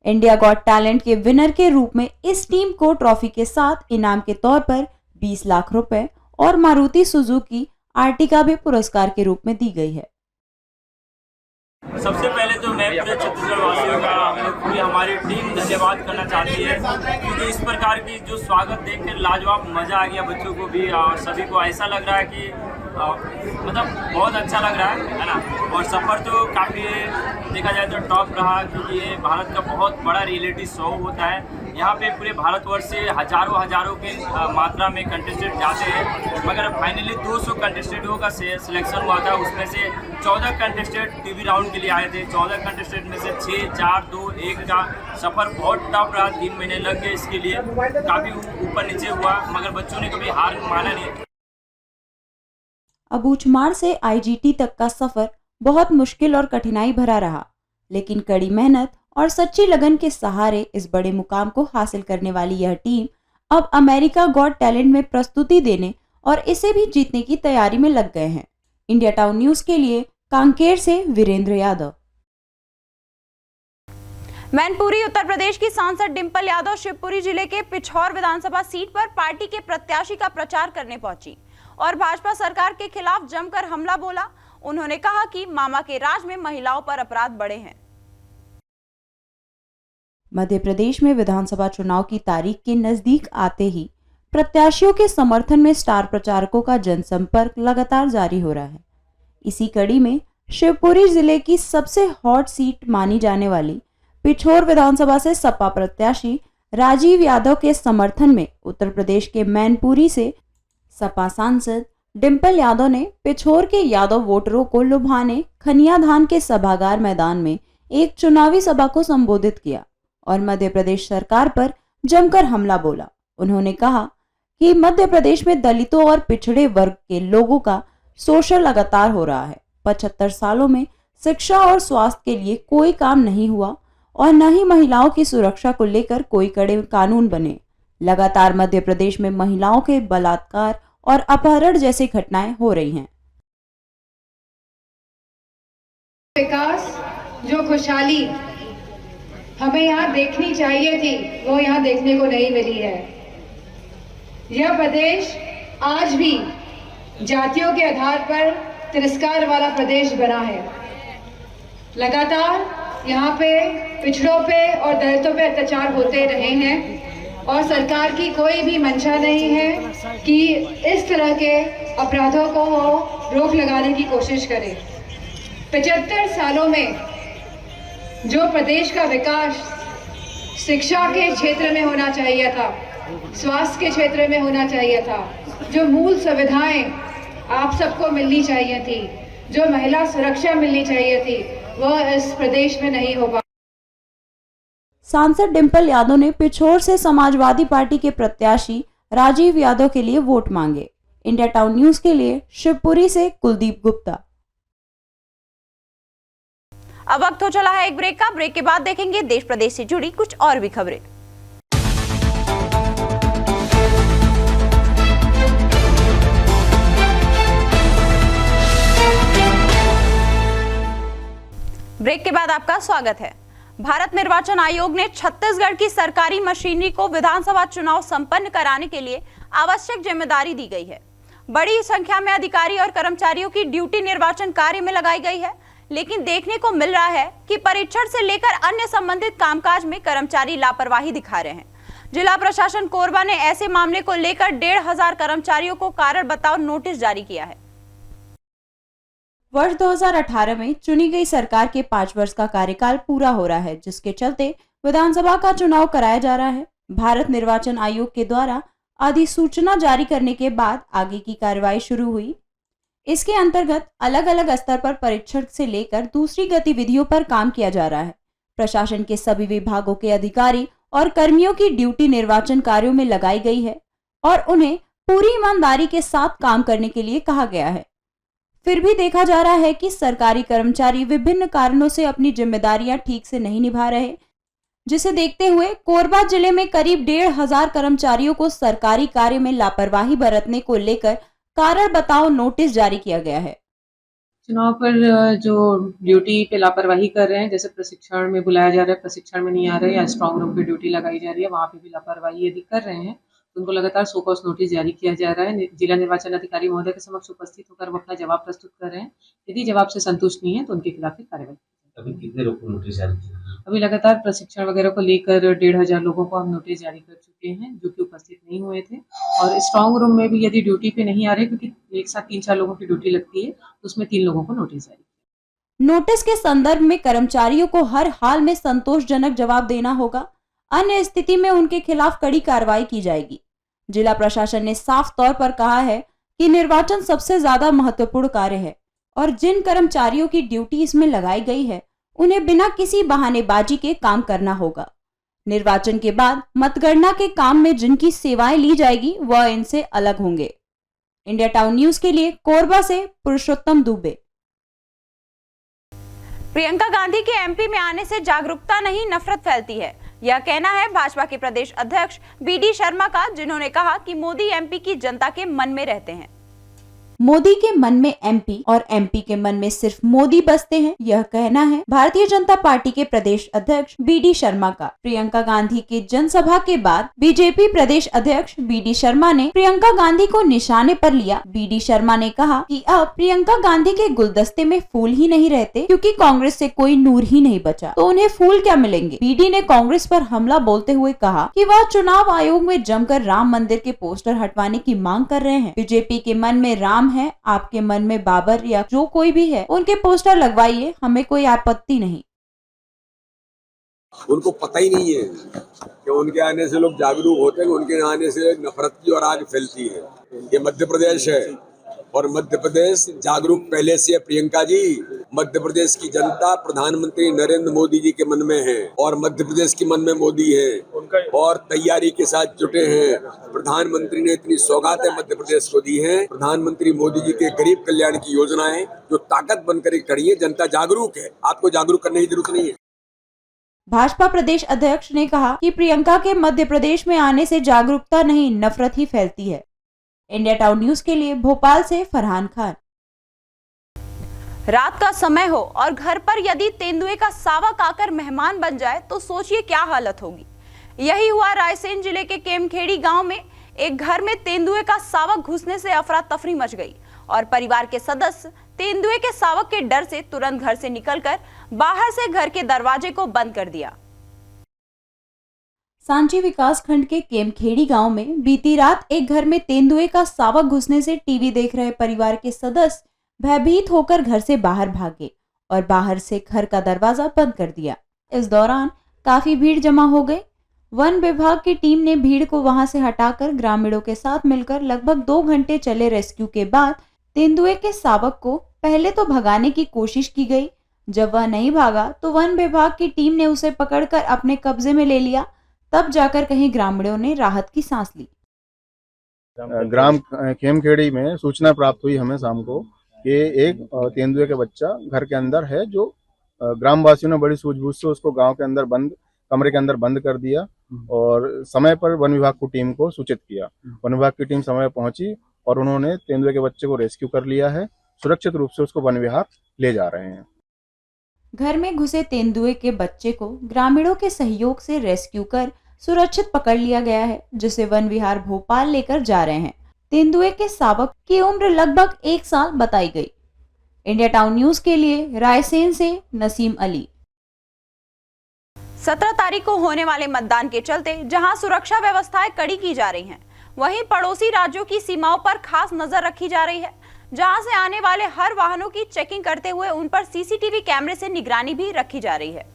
इंडिया गॉट टैलेंट के विनर के रूप में इस टीम को ट्रॉफी के साथ इनाम के तौर पर 20 लाख रुपए और मारुति सुजुकी आर्टिका भी पुरस्कार के रूप में दी गई है। सबसे पहले तो मैं पूरे छत्तीसगढ़ वासियों का पूरी हमारी टीम धन्यवाद करना चाहती है, क्योंकि इस प्रकार की जो स्वागत देखकर लाजवाब मज़ा आ गया बच्चों को भी और सभी को। ऐसा लग रहा है कि मतलब बहुत अच्छा लग रहा है ना। और सफ़र तो काफ़ी देखा जाए तो टॉप रहा, क्योंकि ये भारत का बहुत बड़ा रियलिटी शो होता है। यहाँ पे पूरे भारतवर्ष से हजारों की मात्रा में कंटेस्टेंट जाते हैं, मगर फाइनली 200 कंटेस्टेंटों का सिलेक्शन हुआ था। उसमें से 14 कंटेस्टेंट टीवी राउंड के लिए आए थे। 14 कंटेस्टेंट में से 6, 4, 2, 1 का सफ़र बहुत टफ रहा। 3 महीने लग गए इसके लिए, काफ़ी ऊपर नीचे हुआ, मगर बच्चों ने कभी हार माना नहीं। अबूझमाड़ से आईजीटी तक का सफर बहुत मुश्किल और कठिनाई भरा रहा, लेकिन कड़ी मेहनत और सच्ची लगन के सहारे इस बड़े मुकाम को हासिल करने वाली यह टीम अब अमेरिका गॉट टैलेंट में प्रस्तुति देने और इसे भी जीतने की तैयारी में लग गए हैं। इंडिया टाउन न्यूज के लिए कांकेर से वीरेंद्र यादव। मैनपुरी उत्तर प्रदेश की सांसद डिंपल यादव शिवपुरी जिले के पिछौर विधानसभा सीट पर पार्टी के प्रत्याशी का प्रचार करने पहुंची और भाजपा सरकार के खिलाफ जमकर हमला बोला। उन्होंने कहा कि मामा के राज में महिलाओं पर अपराध बढ़े हैं। मध्य प्रदेश में विधानसभा चुनाव की तारीख के नजदीक आते ही प्रत्याशियों के समर्थन में स्टार प्रचारकों का जनसंपर्क लगातार जारी हो रहा है। इसी कड़ी में शिवपुरी जिले की सबसे हॉट सीट मानी जाने वाली पिछौर विधानसभा से सपा प्रत्याशी राजीव यादव के समर्थन में उत्तर प्रदेश के मैनपुरी से सपा सांसद डिंपल यादव ने पिछौर के यादव वोटरों को लुभाने खनियाधान के सभागार मैदान में एक चुनावी सभा को संबोधित किया और मध्य प्रदेश सरकार पर जमकर हमला बोला। उन्होंने कहा कि मध्य प्रदेश में दलितों और पिछड़े वर्ग के लोगों का शोषण लगातार हो रहा है। 75 सालों में शिक्षा और स्वास्थ्य के लिए कोई काम नहीं हुआ और न ही महिलाओं की सुरक्षा को लेकर कोई कड़े कानून बने। लगातार मध्य प्रदेश में महिलाओं के बलात्कार और अपहरण जैसी घटनाएं हो रही हैं। विकास, जो खुशहाली हमें यहाँ देखनी चाहिए थी, वो यहाँ देखने को नहीं मिली है। यह प्रदेश आज भी जातियों के आधार पर तिरस्कार वाला प्रदेश बना है। लगातार यहाँ पे पिछड़ों पे और दलितों पे अत्याचार होते रहे हैं और सरकार की कोई भी मंशा नहीं है कि इस तरह के अपराधों को वो रोक लगाने की कोशिश करे। 75 सालों में जो प्रदेश का विकास शिक्षा के क्षेत्र में होना चाहिए था, स्वास्थ्य के क्षेत्र में होना चाहिए था, जो मूल सुविधाएं आप सबको मिलनी चाहिए थी, जो महिला सुरक्षा मिलनी चाहिए थी, वह इस प्रदेश में नहीं हो पा। सांसद डिंपल यादव ने पिछौर से समाजवादी पार्टी के प्रत्याशी राजीव यादव के लिए वोट मांगे। इंडिया टाउन न्यूज के लिए शिवपुरी से कुलदीप गुप्ता। अब वक्त हो चला है एक ब्रेक का। ब्रेक के बाद देखेंगे देश प्रदेश से जुड़ी कुछ और भी खबरें। ब्रेक के बाद आपका स्वागत है। भारत निर्वाचन आयोग ने छत्तीसगढ़ की सरकारी मशीनरी को विधानसभा चुनाव संपन्न कराने के लिए आवश्यक जिम्मेदारी दी गई है। बड़ी संख्या में अधिकारी और कर्मचारियों की ड्यूटी निर्वाचन कार्य में लगाई गई है, लेकिन देखने को मिल रहा है कि परीक्षण से लेकर अन्य संबंधित कामकाज में कर्मचारी लापरवाही दिखा रहे हैं। जिला प्रशासन कोरबा ने ऐसे मामले को लेकर 1,500 कर्मचारियों को कारण बताओ नोटिस जारी किया है। वर्ष 2018 में चुनी गई सरकार के 5 वर्ष का कार्यकाल पूरा हो रहा है, जिसके चलते विधानसभा का चुनाव कराया जा रहा है। भारत निर्वाचन आयोग के द्वारा अधिसूचना जारी करने के बाद आगे की कार्रवाई शुरू हुई। इसके अंतर्गत अलग अलग स्तर पर परीक्षण से लेकर दूसरी गतिविधियों पर काम किया जा रहा है। प्रशासन के सभी विभागों के अधिकारी और कर्मियों की ड्यूटी निर्वाचन कार्यों में लगाई गई है और उन्हें पूरी ईमानदारी के साथ काम करने के लिए कहा गया है। फिर भी देखा जा रहा है कि सरकारी कर्मचारी विभिन्न कारणों से अपनी जिम्मेदारियां ठीक से नहीं निभा रहे, जिसे देखते हुए कोरबा जिले में करीब 1,500 कर्मचारियों को सरकारी कार्य में लापरवाही बरतने को लेकर कारण बताओ नोटिस जारी किया गया है। चुनाव पर जो ड्यूटी पे लापरवाही कर रहे हैं, जैसे प्रशिक्षण में बुलाया जा रहा है, प्रशिक्षण में नहीं आ रहे, या स्ट्रांग रूम पे ड्यूटी लगाई जा रही है, वहाँ पे भी लापरवाही यदि कर रहे हैं तो उनको लगातार शो कॉज नोटिस जारी किया जा रहा है। जिला निर्वाचन अधिकारी महोदय के समक्ष उपस्थित होकर वो अपना जवाब प्रस्तुत कर रहे हैं। यदि जवाब से संतुष्ट नहीं है तो उनके खिलाफ कार्रवाई। अभी कितने लोग को नोटिस जारी किया? अभी लगातार प्रशिक्षण वगैरह को लेकर 1,500 लोगों को हम नोटिस जारी कर चुके हैं, जो कि उपस्थित नहीं हुए थे। और स्ट्रांग रूम में भी यदि ड्यूटी पे नहीं आ रहे, क्योंकि एक साथ 3-4 लोगों की ड्यूटी लगती है, तो उसमें 3 लोगों को नोटिस जारी किया। नोटिस के संदर्भ में कर्मचारियों को हर हाल में संतोषजनक जवाब देना होगा, अन्य स्थिति में उनके खिलाफ कड़ी कार्रवाई की जाएगी। जिला प्रशासन ने साफ तौर पर कहा है कि निर्वाचन सबसे ज्यादा महत्वपूर्ण कार्य है और जिन कर्मचारियों की ड्यूटी इसमें लगाई गई है उन्हें बिना किसी बहानेबाजी के काम करना होगा। निर्वाचन के बाद मतगणना के काम में जिनकी सेवाएं ली जाएगी वह इनसे अलग होंगे। इंडिया टाउन न्यूज के लिए कोरबा से पुरुषोत्तम दुबे। प्रियंका गांधी के एमपी में आने से जागरूकता नहीं नफरत फैलती है, यह कहना है भाजपा के प्रदेश अध्यक्ष बीडी शर्मा का, जिन्होंने कहा कि मोदी एमपी की जनता के मन में रहते हैं। मोदी के मन में एमपी और एमपी के मन में सिर्फ मोदी बसते हैं, यह कहना है भारतीय जनता पार्टी के प्रदेश अध्यक्ष बीडी शर्मा का। प्रियंका गांधी के जनसभा के बाद बीजेपी प्रदेश अध्यक्ष बीडी शर्मा ने प्रियंका गांधी को निशाने पर लिया। बीडी शर्मा ने कहा कि अब प्रियंका गांधी के गुलदस्ते में फूल ही नहीं रहते, क्योंकि कांग्रेस से कोई नूर ही नहीं बचा, तो उन्हें फूल क्या मिलेंगे। बीडी ने कांग्रेस पर हमला बोलते हुए कहा कि वह चुनाव आयोग में जमकर राम मंदिर के पोस्टर हटवाने की मांग कर रहे हैं। बीजेपी के मन में राम है, आपके मन में बाबर या जो कोई भी है उनके पोस्टर लगवाइए, हमें कोई आपत्ति नहीं। उनको पता ही नहीं है कि उनके आने से लोग जागरूक होते हैं, उनके आने से नफरत की और आग फैलती है। ये मध्य प्रदेश है और मध्य प्रदेश जागरूक पहले से है। प्रियंका जी, मध्य प्रदेश की जनता प्रधानमंत्री नरेंद्र मोदी जी के मन में है और मध्य प्रदेश के मन में मोदी है और तैयारी के साथ जुटे हैं। प्रधानमंत्री ने इतनी सौगातें मध्य प्रदेश को दी हैं। प्रधानमंत्री मोदी जी के गरीब कल्याण की योजनाएं जो ताकत बनकर खड़ी है। जनता जागरूक है, आपको जागरूक करने की जरूरत नहीं है। भाजपा प्रदेश अध्यक्ष ने कहा कि प्रियंका के मध्य प्रदेश में आने से जागरूकता नहीं नफरत ही फैलती है। इंडिया टाउन न्यूज के लिए भोपाल से फरहान खान। रात का समय हो और घर पर यदि तेंदुए का सावक आकर मेहमान बन जाए तो सोचिए क्या हालत होगी। यही हुआ रायसेन जिले के केमखेड़ी गांव में। एक घर में तेंदुए का सावक घुसने से अफरा तफरी मच गई और परिवार के सदस्य तेंदुए के सावक के डर से तुरंत घर से निकलकर बाहर से घर के दरवाजे को बंद कर दिया। सांची विकास खंड के केमखेड़ी गांव में बीती रात एक घर में तेंदुए का सावक घुसने से टीवी देख रहे परिवार के सदस्य भयभीत होकर घर से बाहर भागे और बाहर से घर का दरवाजा बंद कर दिया। इस दौरान काफी भीड़ जमा हो गई। वन विभाग की टीम ने भीड़ को वहां से हटाकर ग्रामीणों के साथ मिलकर लगभग 2 घंटे चले रेस्क्यू के बाद तेंदुए के सावक को पहले तो भगाने की कोशिश की गई। जब वह नहीं भागा तो वन विभाग की टीम ने उसे पकड़कर अपने कब्जे में ले लिया। तब जाकर कहीं ग्रामीणों ने राहत की सांस ली। ग्राम खेमखेड़ी में सूचना प्राप्त हुई हमें शाम को कि एक तेंदुए का बच्चा घर के अंदर है जो ग्रामवासियों ने बड़ी सूझबूझ से उसको गांव के अंदर कमरे के अंदर बंद कर दिया और समय पर वन विभाग को टीम को सूचित किया। वन विभाग की टीम समय पर पहुंची और उन्होंने तेंदुए के बच्चे को रेस्क्यू कर लिया है। सुरक्षित रूप से उसको वन विहार ले जा रहे हैं। घर में घुसे तेंदुए के बच्चे को ग्रामीणों के सहयोग से रेस्क्यू कर सुरक्षित पकड़ लिया गया है, जिसे वन विहार भोपाल लेकर जा रहे हैं। तेंदुए के शावक की उम्र लगभग 1 साल बताई गई। इंडिया टाउन न्यूज के लिए रायसेन से नसीम अली। 17 तारीख को होने वाले मतदान के चलते जहां सुरक्षा व्यवस्थाएं कड़ी की जा रही हैं, वहीं पड़ोसी राज्यों की सीमाओं पर खास नजर रखी जा रही है, जहां से आने वाले हर वाहनों की चेकिंग करते हुए उन पर सीसीटीवी कैमरे से निगरानी भी रखी जा रही है।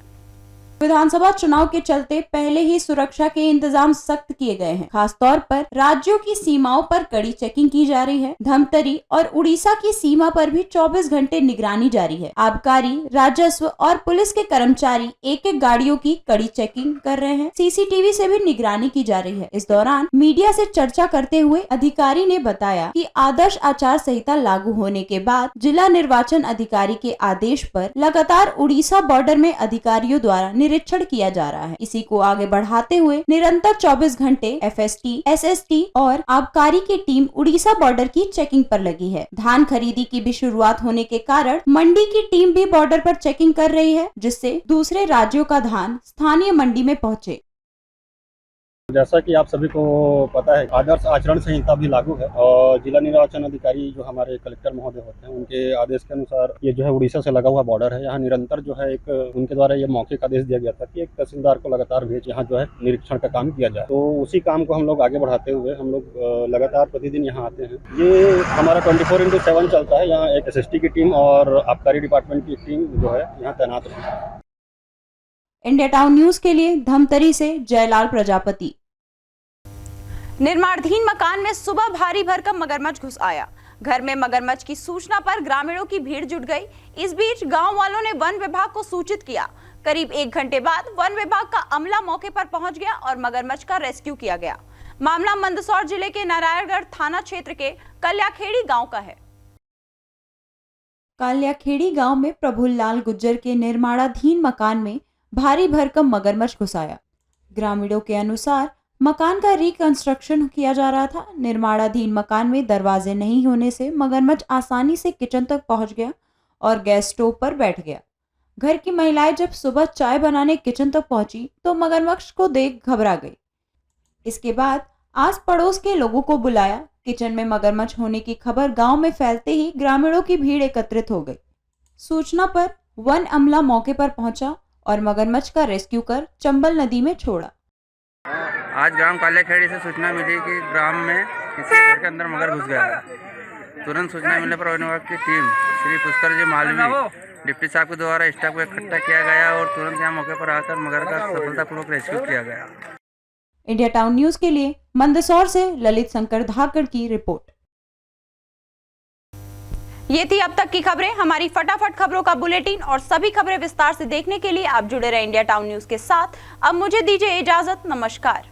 विधानसभा चुनाव के चलते पहले ही सुरक्षा के इंतजाम सख्त किए गए हैं। खासतौर पर राज्यों की सीमाओं पर कड़ी चेकिंग की जा रही है। धमतरी और उड़ीसा की सीमा पर भी 24 घंटे निगरानी जारी है। आबकारी, राजस्व और पुलिस के कर्मचारी एक गाड़ियों की कड़ी चेकिंग कर रहे हैं। सीसीटीवी से भी निगरानी की जा रही है। इस दौरान मीडिया से चर्चा करते हुए अधिकारी ने बताया कि आदर्श आचार संहिता लागू होने के बाद जिला निर्वाचन अधिकारी के आदेश पर लगातार उड़ीसा बॉर्डर में अधिकारियों द्वारा निरीक्षण किया जा रहा है। इसी को आगे बढ़ाते हुए निरंतर 24 घंटे एफएसटी, एसएसटी और आबकारी की टीम उड़ीसा बॉर्डर की चेकिंग पर लगी है। धान खरीदी की भी शुरुआत होने के कारण मंडी की टीम भी बॉर्डर पर चेकिंग कर रही है, जिससे दूसरे राज्यों का धान स्थानीय मंडी में पहुंचे। जैसा कि आप सभी को पता है, आदर्श आचरण संहिता भी लागू है और जिला निर्वाचन अधिकारी जो हमारे कलेक्टर महोदय होते हैं, उनके आदेश के अनुसार ये जो है उड़ीसा से लगा हुआ बॉर्डर है। यहाँ निरंतर जो है एक उनके द्वारा ये मौखिक आदेश दिया गया था कि एक तहसीलदार को लगातार भेज यहाँ जो है निरीक्षण का काम किया जाए। तो उसी काम को हम लोग आगे बढ़ाते हुए हम लोग लगातार प्रतिदिन यहाँ आते हैं। ये हमारा 24/7 चलता है। यहाँ एक SST की टीम और आबकारी डिपार्टमेंट की टीम जो है यहाँ तैनात रहती है। इंडिया टाउन न्यूज के लिए धमतरी से जयलाल प्रजापति। निर्माणाधीन मकान में सुबह भारी भरकम मगरमच्छ घुस आया। घर में मगरमच्छ की सूचना पर ग्रामीणों की भीड़ जुट गई। इस बीच गांव वालों ने वन विभाग को सूचित किया। करीब 1 घंटे बाद वन विभाग का अमला मौके पर पहुंच गया और मगरमच्छ का रेस्क्यू किया गया। मामला मंदसौर जिले के नारायणगढ़ थाना क्षेत्र के कल्याखेड़ी गाँव का है। काल्याखेड़ी गांव में प्रभुलाल गुज्जर के निर्माणाधीन मकान में भारी भरकम मगरमच्छ घुस आया। ग्रामीणों के अनुसार मकान का रिकंस्ट्रक्शन किया जा रहा था। निर्माणाधीन मकान में दरवाजे नहीं होने से मगरमच्छ आसानी से किचन तक पहुंच गया और गैस स्टोव पर बैठ गया। घर की महिलाएं जब सुबह चाय बनाने किचन तक पहुंची तो मगरमच्छ को देख घबरा गई। इसके बाद आस पड़ोस के लोगों को बुलाया। किचन में मगरमच्छ होने की खबर गांव में फैलते ही ग्रामीणों की भीड़ एकत्रित हो गई। सूचना पर वन अमला मौके पर पहुंचा और मगरमच्छ का रेस्क्यू कर चंबल नदी में छोड़ा। आज ग्राम काल्याखेड़ी से सूचना मिली कि ग्राम में किसी घर के अंदर मगर घुस गया है। तुरंत सूचना मिलने पर वन विभाग की टीम श्री पुष्कर जी मालवी डिप्टी साहब के द्वारा स्टाफ को इकट्ठा किया गया और तुरंत यहाँ मौके पर आकर मगर का सफलतापूर्वक रेस्क्यू किया गया। इंडिया टाउन न्यूज के लिए मंदसौर से ललित शंकर धाकड़ की रिपोर्ट। ये थी अब तक की खबरें। हमारी फटाफट खबरों का बुलेटिन और सभी खबरें विस्तार से देखने के लिए आप जुड़े रहे इंडिया टाउन न्यूज के साथ। अब मुझे दीजिए इजाजत। नमस्कार।